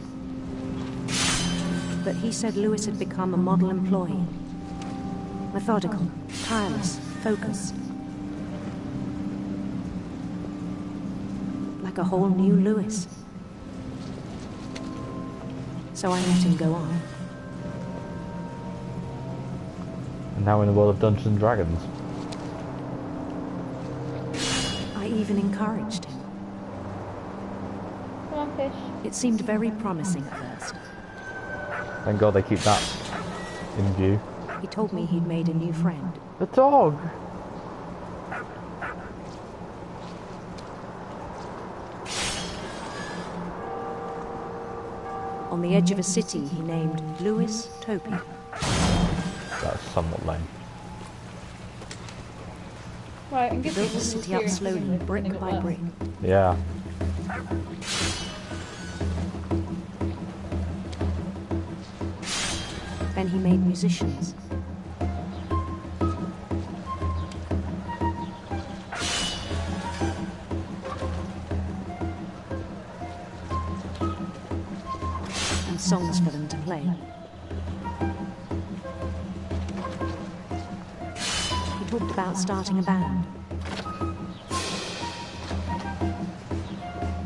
Speaker 8: But he said Lewis had become a model employee. Methodical, tireless, focused. Like a whole new Lewis. So I let him go on.
Speaker 1: And now in the world of Dungeons and Dragons.
Speaker 8: I even encouraged him.
Speaker 2: Come on, fish.
Speaker 8: It seemed very promising at first.
Speaker 1: Thank God they keep that in view.
Speaker 8: He told me he'd made a new friend.
Speaker 1: The dog!
Speaker 8: On the edge of a city he named Lewis Topia.
Speaker 1: That's somewhat lame.
Speaker 2: Right, I'm
Speaker 8: He
Speaker 2: guessing
Speaker 8: built the city up slowly, brick by brick.
Speaker 1: Yeah.
Speaker 8: Then he made musicians. And songs for them to play. He talked about starting a band.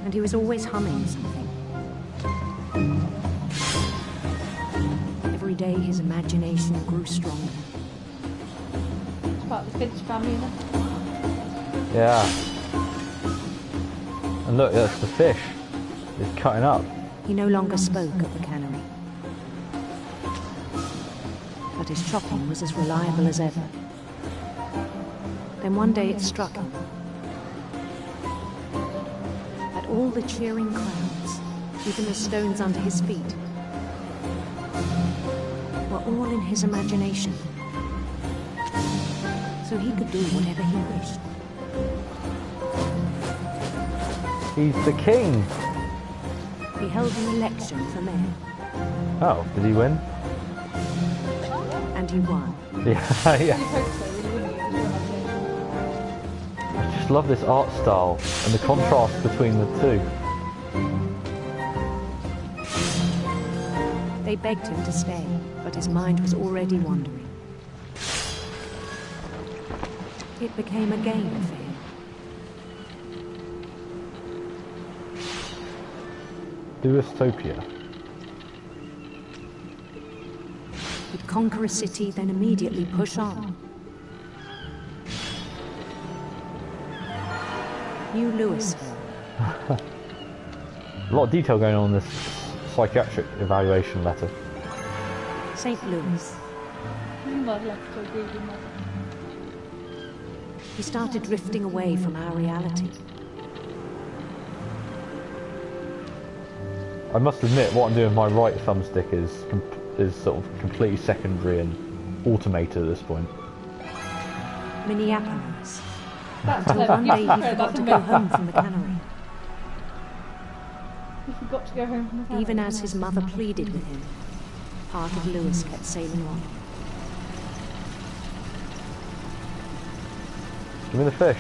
Speaker 8: And he was always humming something. day his imagination grew stronger.
Speaker 2: It's part of the Finch family, isn't it?
Speaker 1: Yeah. And look, that's the fish. It's cutting up.
Speaker 8: He no longer spoke of the cannery. But his chopping was as reliable as ever. Then one day it struck him that all the cheering crowds, even the stones under his feet, were all in his imagination. So he could do whatever he wished.
Speaker 1: He's the king.
Speaker 8: He held an election for mayor,
Speaker 1: Oh, did he win?
Speaker 8: and he won.
Speaker 1: Yeah,
Speaker 2: You'd
Speaker 1: yeah.
Speaker 2: hope so, really, wouldn't you? With your imagination.
Speaker 1: I just love this art style and the contrast between the two.
Speaker 8: They begged him to stay, but his mind was already wandering. It became a game for him.
Speaker 1: Dystopia.
Speaker 8: He'd conquer a city, then immediately push on. New Louisville.
Speaker 1: A lot of detail going on in this psychiatric evaluation letter.
Speaker 8: St. Louis.
Speaker 2: Mud left to agree with mother.
Speaker 8: He started drifting away from our reality.
Speaker 1: I must admit, what I'm doing with my right thumbstick is sort of completely secondary and automated at this point.
Speaker 8: Minneapolis.
Speaker 2: That's
Speaker 8: Until one day he
Speaker 2: clever.
Speaker 8: forgot
Speaker 2: That's
Speaker 8: to
Speaker 2: a
Speaker 8: go
Speaker 2: myth.
Speaker 8: home from the cannery,
Speaker 2: He forgot to go home from the family.
Speaker 8: even as his mother pleaded with him. Part of Lewis kept sailing on.
Speaker 1: Give me the fish.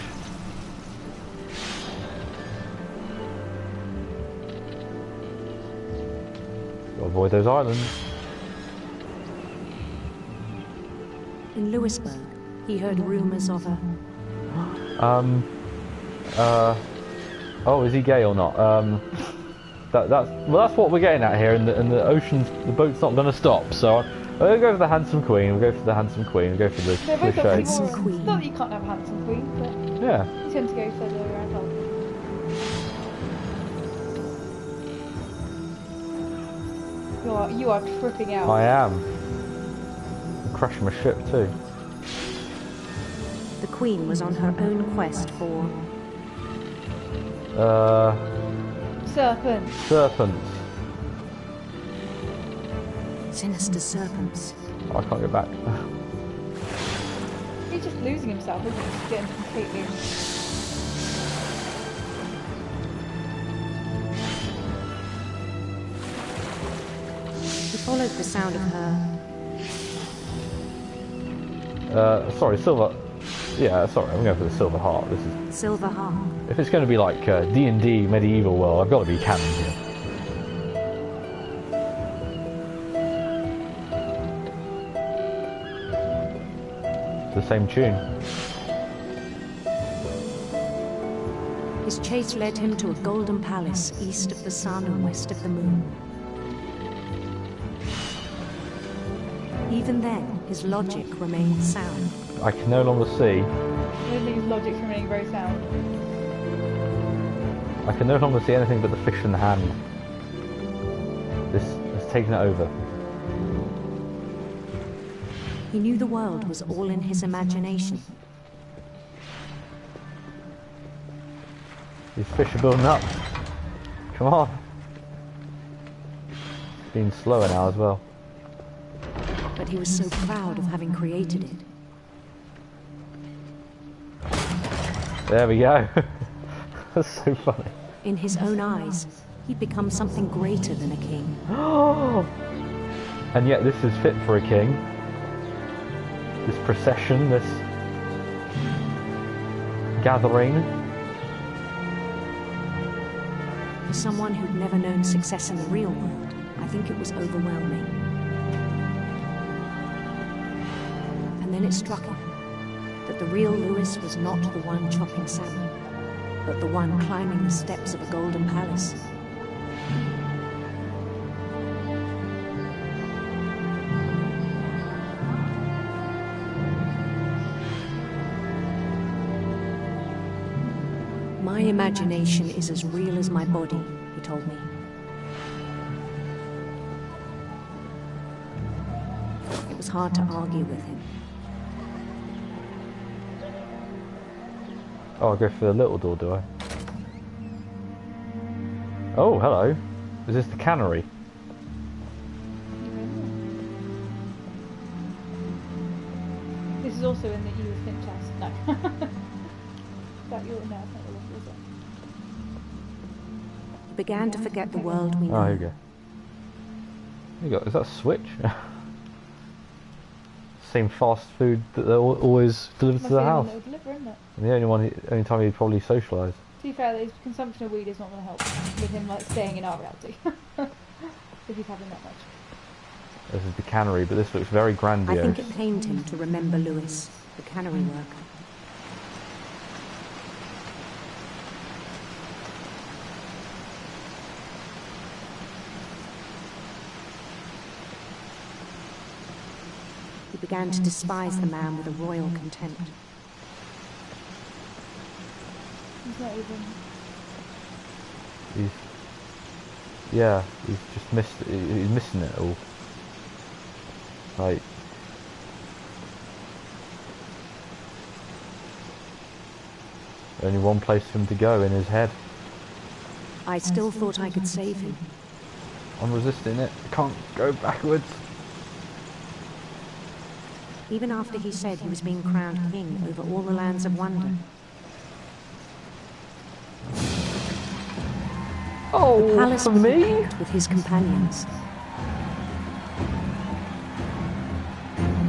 Speaker 1: Gotta avoid those islands.
Speaker 8: In Louisburg, he heard rumors of a...
Speaker 1: Oh, is he gay or not? That's what we're getting at here, and the ocean's, the boat's not going to stop. So we'll go for the handsome queen. We'll go for the handsome queen. We'll go for the
Speaker 2: They're both
Speaker 1: cliche.
Speaker 2: obviously
Speaker 8: Handsome
Speaker 2: more...
Speaker 8: queen.
Speaker 2: Not that you can't have a handsome queen, but
Speaker 1: Yeah.
Speaker 2: you tend to go for the top. You are tripping out.
Speaker 1: I am. I'm crashing my ship too.
Speaker 8: The queen was on her own quest for...
Speaker 2: Serpent.
Speaker 1: Serpents.
Speaker 8: sinister serpents.
Speaker 1: I can't go back.
Speaker 2: He's just losing himself, isn't he? He's getting completely...
Speaker 8: He followed the sound of her.
Speaker 1: Sorry, silver. Yeah, sorry, I'm going for the silver heart. This is.
Speaker 8: Silver harp.
Speaker 1: If it's going to be like D&D medieval world, I've got to be canon here. The same tune.
Speaker 8: His chase led him to a golden palace east of the sun and west of the moon. Even then, his logic remained sound.
Speaker 1: I can no longer see.
Speaker 2: I don't think his logic's remaining very sound.
Speaker 1: I can no longer see anything but the fish in the hand. This has taken it over.
Speaker 8: He knew the world was all in his imagination.
Speaker 1: These fish are building up. Come on. It's been slower now as well.
Speaker 8: But he was so proud of having created it.
Speaker 1: There we go. That's so funny.
Speaker 8: In his own eyes, he'd become something greater than a king.
Speaker 1: And yet this is fit for a king. This procession, this gathering.
Speaker 8: For someone who'd never known success in the real world, I think it was overwhelming. And then it struck him that the real Lewis was not the one chopping salmon, but the one climbing the steps of a golden palace. My imagination is as real as my body, he told me. It was hard to argue with him.
Speaker 1: Oh, I go through the little door, do I? Oh, hello. Is this the cannery?
Speaker 2: This is also in the Edith Finch house. No. That you're no, it's not the one, is it?
Speaker 8: He began to forget the world we know.
Speaker 1: Oh, here you go. Here you go. Is that a switch? Same fast food that they always deliver to the house.
Speaker 2: Deliver, isn't it?
Speaker 1: And the only time he'd probably socialise.
Speaker 2: To be fair, his consumption of weed is not going to help with him like staying in our reality. If he's having that much.
Speaker 1: This is the cannery, but this looks very grandiose.
Speaker 8: I think it pained him to remember Lewis, the cannery worker. He began to despise the man with a royal contempt.
Speaker 2: He's not even...
Speaker 1: He's just he's missing it all. Like... Only one place for him to go, in his head.
Speaker 8: I still thought I could save him.
Speaker 1: I'm resisting it. I can't go backwards.
Speaker 8: Even after he said he was being crowned king over all the lands of wonder.
Speaker 1: Oh,
Speaker 8: The palace
Speaker 1: for
Speaker 8: was
Speaker 1: me?
Speaker 8: packed with his companions.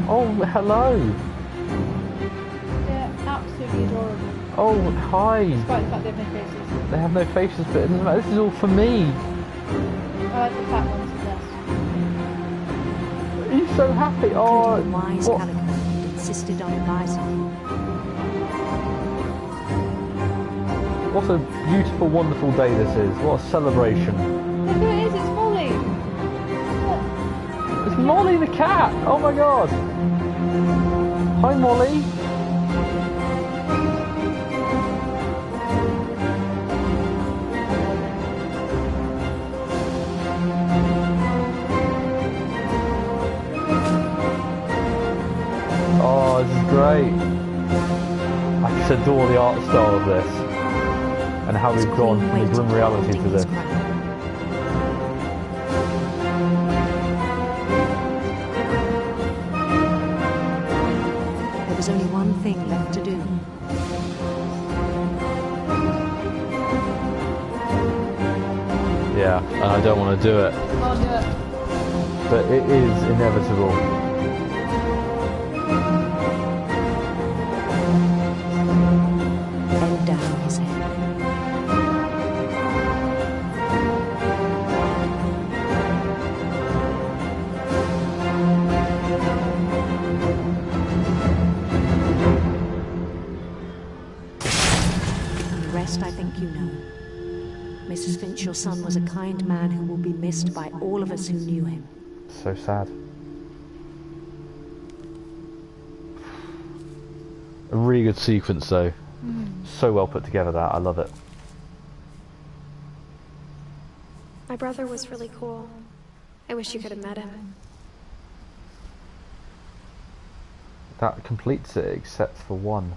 Speaker 1: Oh, hello.
Speaker 2: They're absolutely adorable.
Speaker 1: Oh, hi.
Speaker 2: Despite the fact they have no faces.
Speaker 1: They have no faces, but it doesn't matter. This is all for me.
Speaker 2: I like the fat ones the best.
Speaker 1: He's so happy. Oh,
Speaker 8: Including the wise
Speaker 1: what?
Speaker 8: Calico who insisted on advising him.
Speaker 1: What a beautiful, wonderful day this is. What a celebration.
Speaker 2: Look who it is, it's Molly! Look.
Speaker 1: It's Molly the cat. Oh my god. Hi, Molly. Oh, this is great. I just adore the art style of this. And how
Speaker 8: His
Speaker 1: we've gone
Speaker 8: queen
Speaker 1: from the
Speaker 8: waited,
Speaker 1: grim reality
Speaker 8: holding
Speaker 1: to
Speaker 8: his
Speaker 1: this.
Speaker 8: crown. There was only one thing left to do.
Speaker 1: Yeah, and I don't want to do it.
Speaker 2: Can't do it.
Speaker 1: But it is inevitable.
Speaker 8: Bend down his head. And the rest I think you know. Mrs. Finch, your son was a kind man who will be missed by all of us who knew him.
Speaker 1: So sad. A really good sequence though. So well put together that, I love it.
Speaker 3: My brother was really cool. I wish you could have met him.
Speaker 1: That completes it except for one.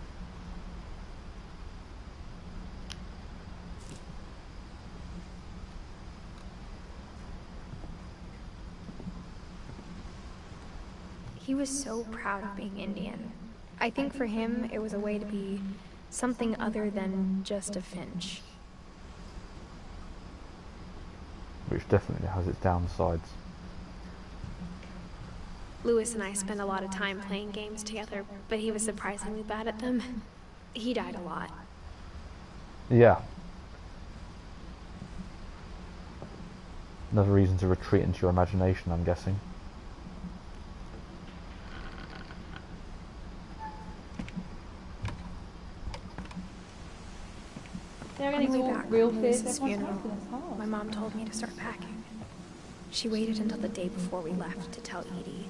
Speaker 3: He was so proud of being Indian. I think for him, it was a way to be something other than just a Finch.
Speaker 1: Which definitely has its downsides.
Speaker 3: Lewis and I spent a lot of time playing games together, but he was surprisingly bad at them. He died a lot.
Speaker 1: Yeah. Another reason to retreat into your imagination, I'm guessing.
Speaker 2: They're
Speaker 3: On the
Speaker 2: getting
Speaker 3: way
Speaker 2: all
Speaker 3: back
Speaker 2: real
Speaker 3: from
Speaker 2: fears.
Speaker 3: Lewis's
Speaker 2: Everyone's
Speaker 3: funeral,
Speaker 2: happy, it's hard.
Speaker 3: my mom told me to start packing. She waited until the day before we left to tell Edie.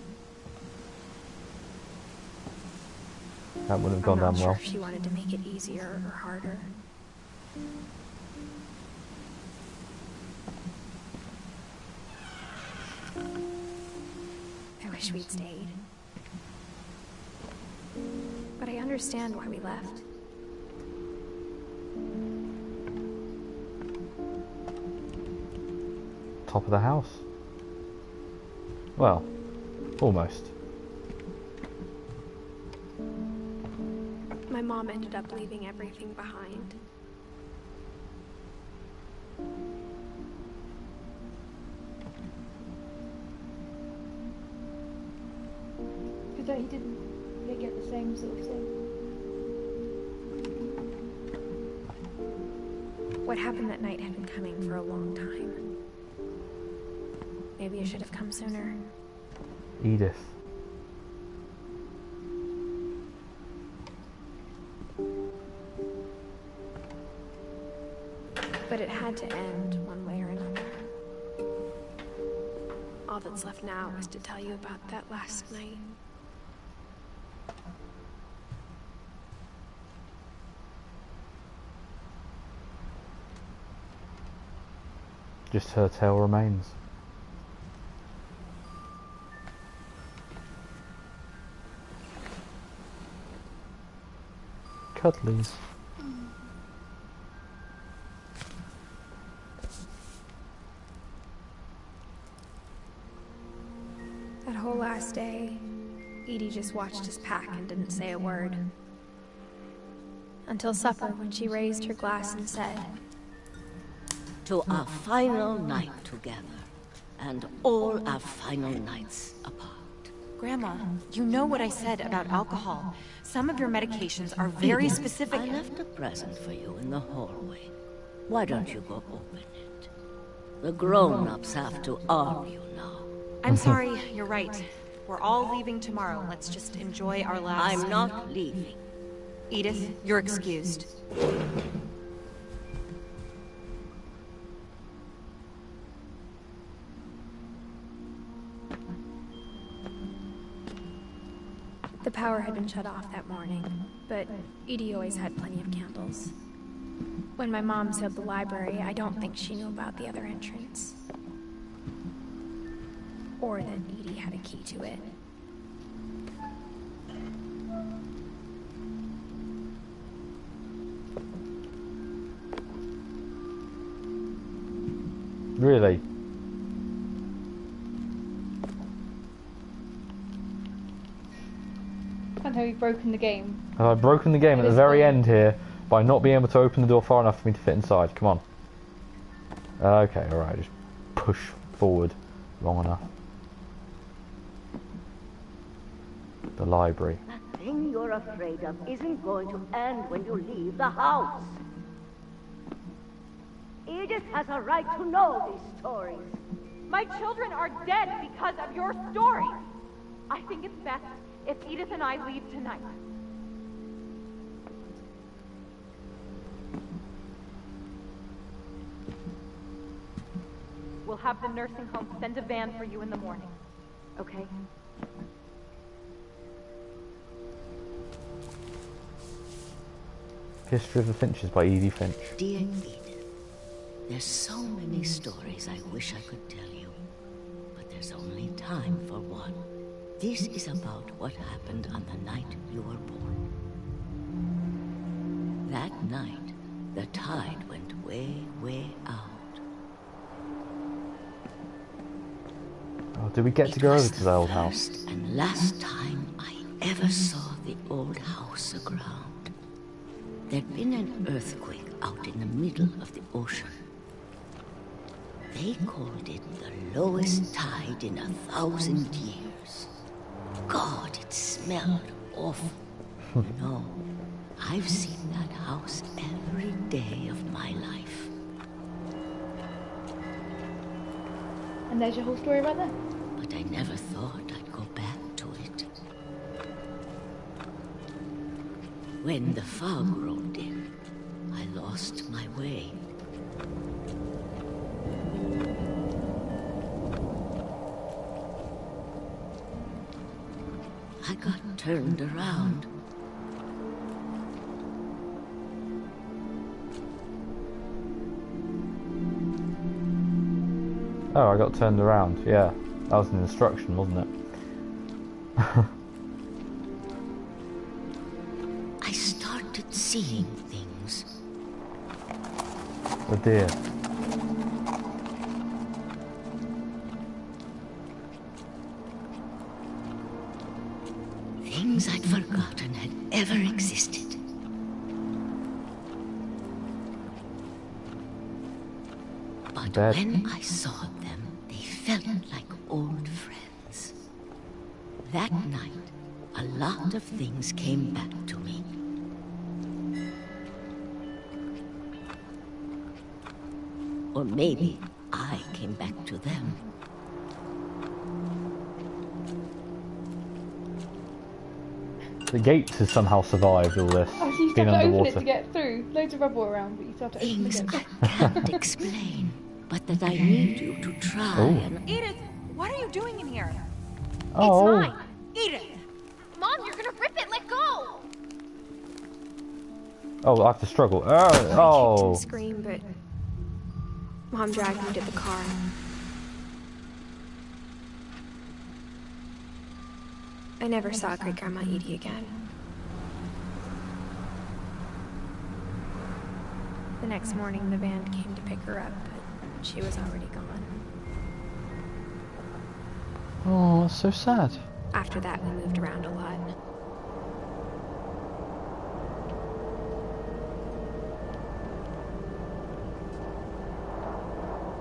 Speaker 1: That wouldn't have
Speaker 3: I'm
Speaker 1: gone
Speaker 3: not
Speaker 1: down
Speaker 3: sure
Speaker 1: well.
Speaker 3: if she wanted to make it easier or harder. I wish we'd stayed. But I understand why we left.
Speaker 1: Top of the house. Well, almost.
Speaker 3: My mom ended up leaving everything behind.
Speaker 2: Because he didn't they get the same sort of thing.
Speaker 3: What happened that night had been coming for a long time. Maybe I should have come sooner.
Speaker 1: Edith.
Speaker 3: But it had to end one way or another. All that's left now is to tell you about that last night.
Speaker 1: Just her tale remains. Cuddlies.
Speaker 3: That whole last day, Edie just watched us pack and didn't say a word. Until supper, when she raised her glass and said,
Speaker 9: "To our final night together, and all our final nights apart."
Speaker 10: Grandma, you know what I said about alcohol. Some of your medications are very
Speaker 9: Edith,
Speaker 10: specific.
Speaker 9: I left a present for you in the hallway. Why don't you go open it? The grown-ups have to argue now.
Speaker 10: I'm sorry, you're right. We're all leaving tomorrow. Let's just enjoy our last...
Speaker 9: I'm not leaving.
Speaker 10: Edith, you're excused.
Speaker 3: the power had been shut off that morning, but Edie always had plenty of candles. When my mom sealed the library, I don't think she knew about the other entrance. Or that Edie had a key to it.
Speaker 1: Really?
Speaker 2: Can't tell you've broken the game.
Speaker 1: Have I broken the game at the very end here by not being able to open the door far enough for me to fit inside? Come on. Okay, alright, just push forward long enough. The library.
Speaker 9: That thing you're afraid of isn't going to end when you leave the house. Edith has a right to know these stories.
Speaker 6: My children are dead because of your story. I think it's best if Edith and I leave tonight. We'll have the nursing home send a van for you in the morning. Okay?
Speaker 1: History of the Finches by Edith Finch.
Speaker 9: Dear Edith, there's so many stories I wish I could tell you, but there's only time for one. This is about what happened on the night you were born. That night, the tide went way, way out.
Speaker 1: Oh, did we get to go over to the old house?
Speaker 9: First and last time I ever saw the old house aground. There'd been an earthquake out in the middle of the ocean. They called it the lowest tide in 1,000 years. God, it smelled awful. No, I've seen that house every day of my life.
Speaker 2: And there's your whole story right there.
Speaker 9: But I never thought I'd go back to it. When the fog rolled in, I lost my way. I got turned around.
Speaker 1: Oh, I got turned around. Yeah, that was an instruction, wasn't it?
Speaker 9: I started seeing things.
Speaker 1: Oh dear.
Speaker 9: Things I'd forgotten had ever existed. But
Speaker 1: Bad.
Speaker 9: when I saw them, they felt like old friends. That night, a lot of things came back to me. Or maybe I came back to them.
Speaker 1: The gates has somehow survived all this.
Speaker 2: Oh, you
Speaker 1: being
Speaker 2: have to open
Speaker 1: underwater.
Speaker 2: it to get through. Loads of rubble around, but you still have to open the
Speaker 9: Things
Speaker 2: gate.
Speaker 9: I can't explain, but that I need you to try
Speaker 1: Oh.
Speaker 9: and...
Speaker 10: Edith, what are you doing in here?
Speaker 1: Oh.
Speaker 6: It's mine.
Speaker 10: Edith!
Speaker 6: Mom, you're gonna rip it. Let go.
Speaker 1: Oh, I have to struggle.
Speaker 3: I kicked and
Speaker 1: Oh.
Speaker 3: screamed, but Mom dragged me to the car. I never saw Great Grandma Edie again. The next morning, the band came to pick her up, but she was already gone.
Speaker 1: Oh, that's so sad.
Speaker 3: After that, we moved around a lot.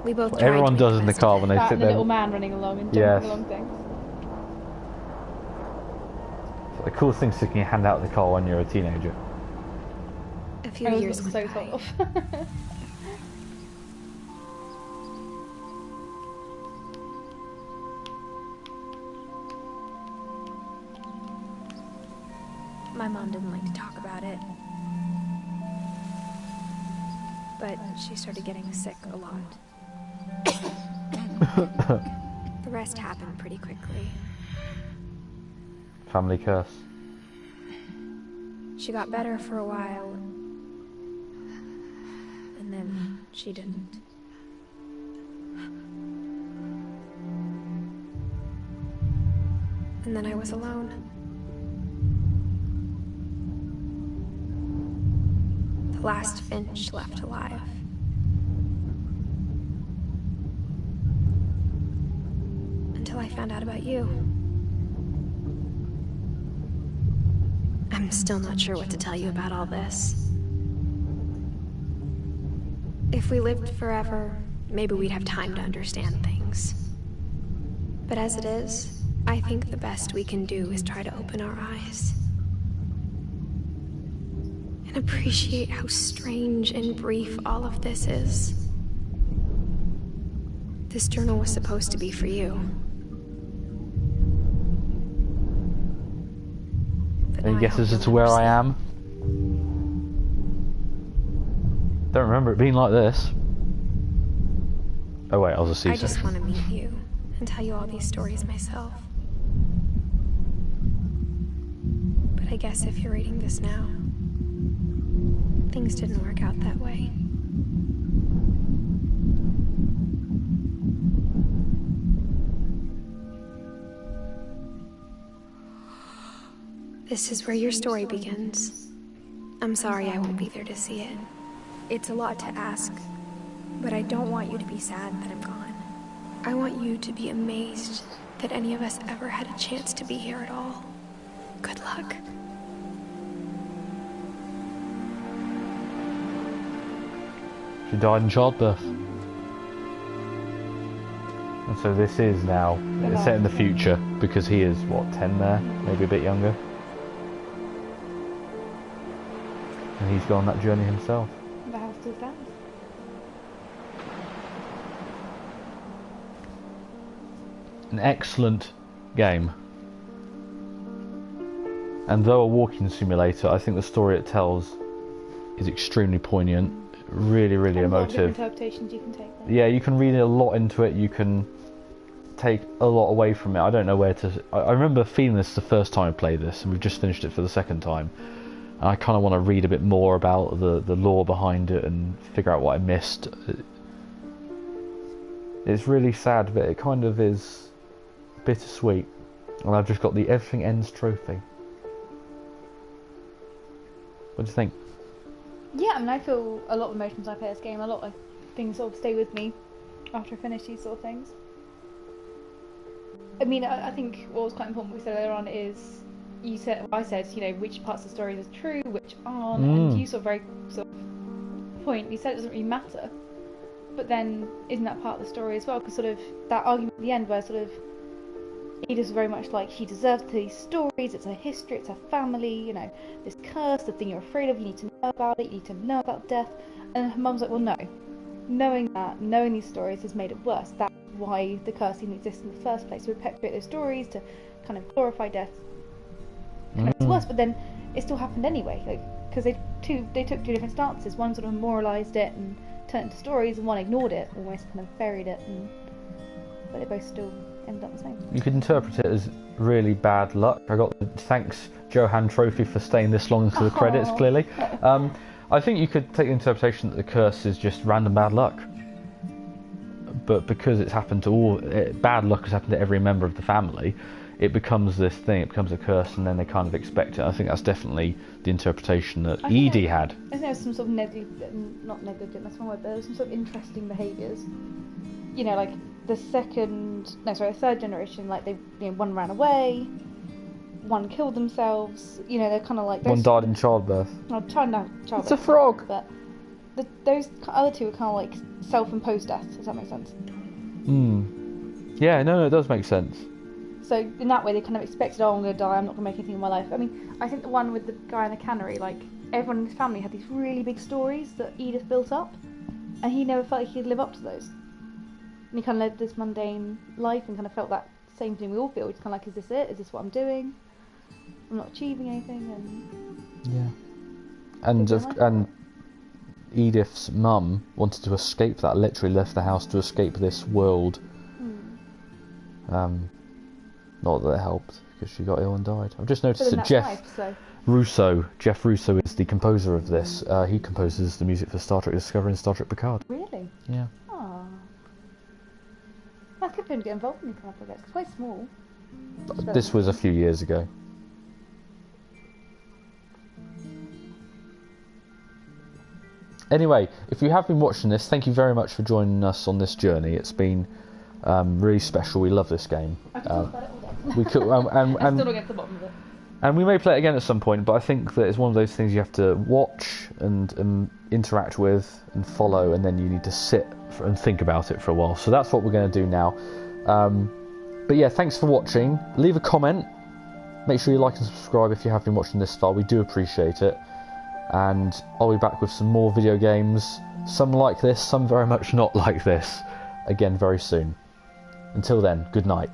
Speaker 3: We both
Speaker 1: What
Speaker 3: tried
Speaker 1: everyone
Speaker 3: to
Speaker 1: does
Speaker 3: make
Speaker 1: in
Speaker 3: the
Speaker 1: the
Speaker 3: best
Speaker 1: car
Speaker 3: of
Speaker 1: when
Speaker 3: it.
Speaker 1: they
Speaker 2: That
Speaker 1: sit
Speaker 2: and the
Speaker 1: there.
Speaker 2: little man running along and
Speaker 1: Yes.
Speaker 2: jumping along things.
Speaker 1: The coolest thing is sticking your hand out of the car when you're a teenager.
Speaker 3: A few
Speaker 2: I was
Speaker 3: years
Speaker 2: so
Speaker 3: went
Speaker 2: told
Speaker 3: by.
Speaker 2: off.
Speaker 3: My mom didn't like to talk about it. But she started getting sick a lot. The rest happened pretty quickly.
Speaker 1: Family curse.
Speaker 3: She got better for a while, and then she didn't. And then I was alone. The last Finch left alive. Until I found out about you. I'm still not sure what to tell you about all this. If we lived forever, maybe we'd have time to understand things. But as it is, I think the best we can do is try to open our eyes. And appreciate how strange and brief all of this is. This journal was supposed to be for you. But
Speaker 1: Any
Speaker 3: now I
Speaker 1: guesses
Speaker 3: hope
Speaker 1: as to
Speaker 3: you'll
Speaker 1: where I
Speaker 3: understand.
Speaker 1: am? Don't remember it being like this. Oh wait, I was a
Speaker 3: I
Speaker 1: C-section.
Speaker 3: just want to meet you and tell you all these stories myself. But I guess if you're reading this now, things didn't work out that way. This is where your story begins. I'm sorry I won't be there to see it. It's a lot to ask, but I don't want you to be sad that I'm gone. I want you to be amazed that any of us ever had a chance to be here at all. Good luck.
Speaker 1: She died in childbirth. And so this is now, it's set in the future, because he is, what, 10 there? Maybe a bit younger? And he's gone on that journey himself.
Speaker 2: The house still stands.
Speaker 1: An excellent game. And though a walking simulator, I think the story it tells is extremely poignant, really, really
Speaker 2: Depends on what different
Speaker 1: emotive.
Speaker 2: interpretations you can take there.
Speaker 1: Yeah, you can read a lot into it, you can take a lot away from it. I don't know where to... I remember feeling this the first time I played this, and we've just finished it for the second time. And I kind of want to read a bit more about the lore behind it and figure out what I missed. It's really sad, but it kind of is bittersweet. And I've just got the Everything Ends trophy. What do you think?
Speaker 2: Yeah, I mean, I feel a lot of emotions I play this game. A lot of things sort of stay with me after I finish these sort of things. I mean, I think what was quite important we said earlier on is I said, you know, which parts of the story is true, which aren't, and you sort of very sort of point. You said it doesn't really matter, but then isn't that part of the story as well? Because sort of that argument at the end where sort of Edith's very much like she deserves these stories. It's her history, it's her family. You know, this curse, the thing you're afraid of. You need to know about it. You need to know about death. And her mum's like, well, no. Knowing these stories has made it worse. That's why the curse even exists in the first place. To perpetuate those stories, to kind of glorify death. It's worse, but then it still happened anyway, because they took two different stances. One sort of moralised it and turned it into stories, and one ignored it, almost kind of buried it, but they both still ended up the same.
Speaker 1: You could interpret it as really bad luck. I got the thanks Johan trophy for staying this long into the credits, clearly. I think you could take the interpretation that the curse is just random bad luck. But because it's happened to bad luck has happened to every member of the family, it becomes this thing, it becomes a curse, and then they kind of expect it. I think that's definitely the interpretation that Edie had.
Speaker 2: I think there was some sort of not negligent, that's one word, but there was some sort of interesting behaviours. You know, like the third generation, like one ran away, one killed themselves, you know, they're kind of like...
Speaker 1: One died in childbirth.
Speaker 2: No, childbirth.
Speaker 1: It's a frog!
Speaker 2: But those other two are kind of like self-imposed deaths, does that make sense?
Speaker 1: Yeah, no, it does make sense.
Speaker 2: So in that way, they kind of expected, oh, I'm going to die, I'm not going to make anything in my life. I mean, I think the one with the guy in the cannery, like, everyone in his family had these really big stories that Edith built up, and he never felt like he'd live up to those. And he kind of led this mundane life and kind of felt that same thing we all feel. It's kind of like, is this it? Is this what I'm doing? I'm not achieving anything, and...
Speaker 1: Yeah. And Edith's mum wanted to escape that, literally left the house to escape this world. Not that it helped, because she got ill and died. I've just noticed that Jeff Russo is the composer of this. He composes the music for Star Trek Discovery and Star Trek Picard.
Speaker 2: Really?
Speaker 1: Yeah.
Speaker 2: Oh. That's good for him to get involved in these kind of projects. It's quite small.
Speaker 1: This was a few years ago. Anyway, if you have been watching this, thank you very much for joining us on this journey. It's been really special. We love this game.
Speaker 2: I could talk about it all day.
Speaker 1: We could,
Speaker 2: I still don't get to the bottom of it.
Speaker 1: And we may play it again at some point, but I think that it's one of those things you have to watch and interact with and follow, and then you need to sit and think about it for a while. So that's what we're going to do now. But yeah, thanks for watching. Leave a comment. Make sure you like and subscribe if you have been watching this far. We do appreciate it. And I'll be back with some more video games. Some like this, some very much not like this. Again very soon. Until then, good night.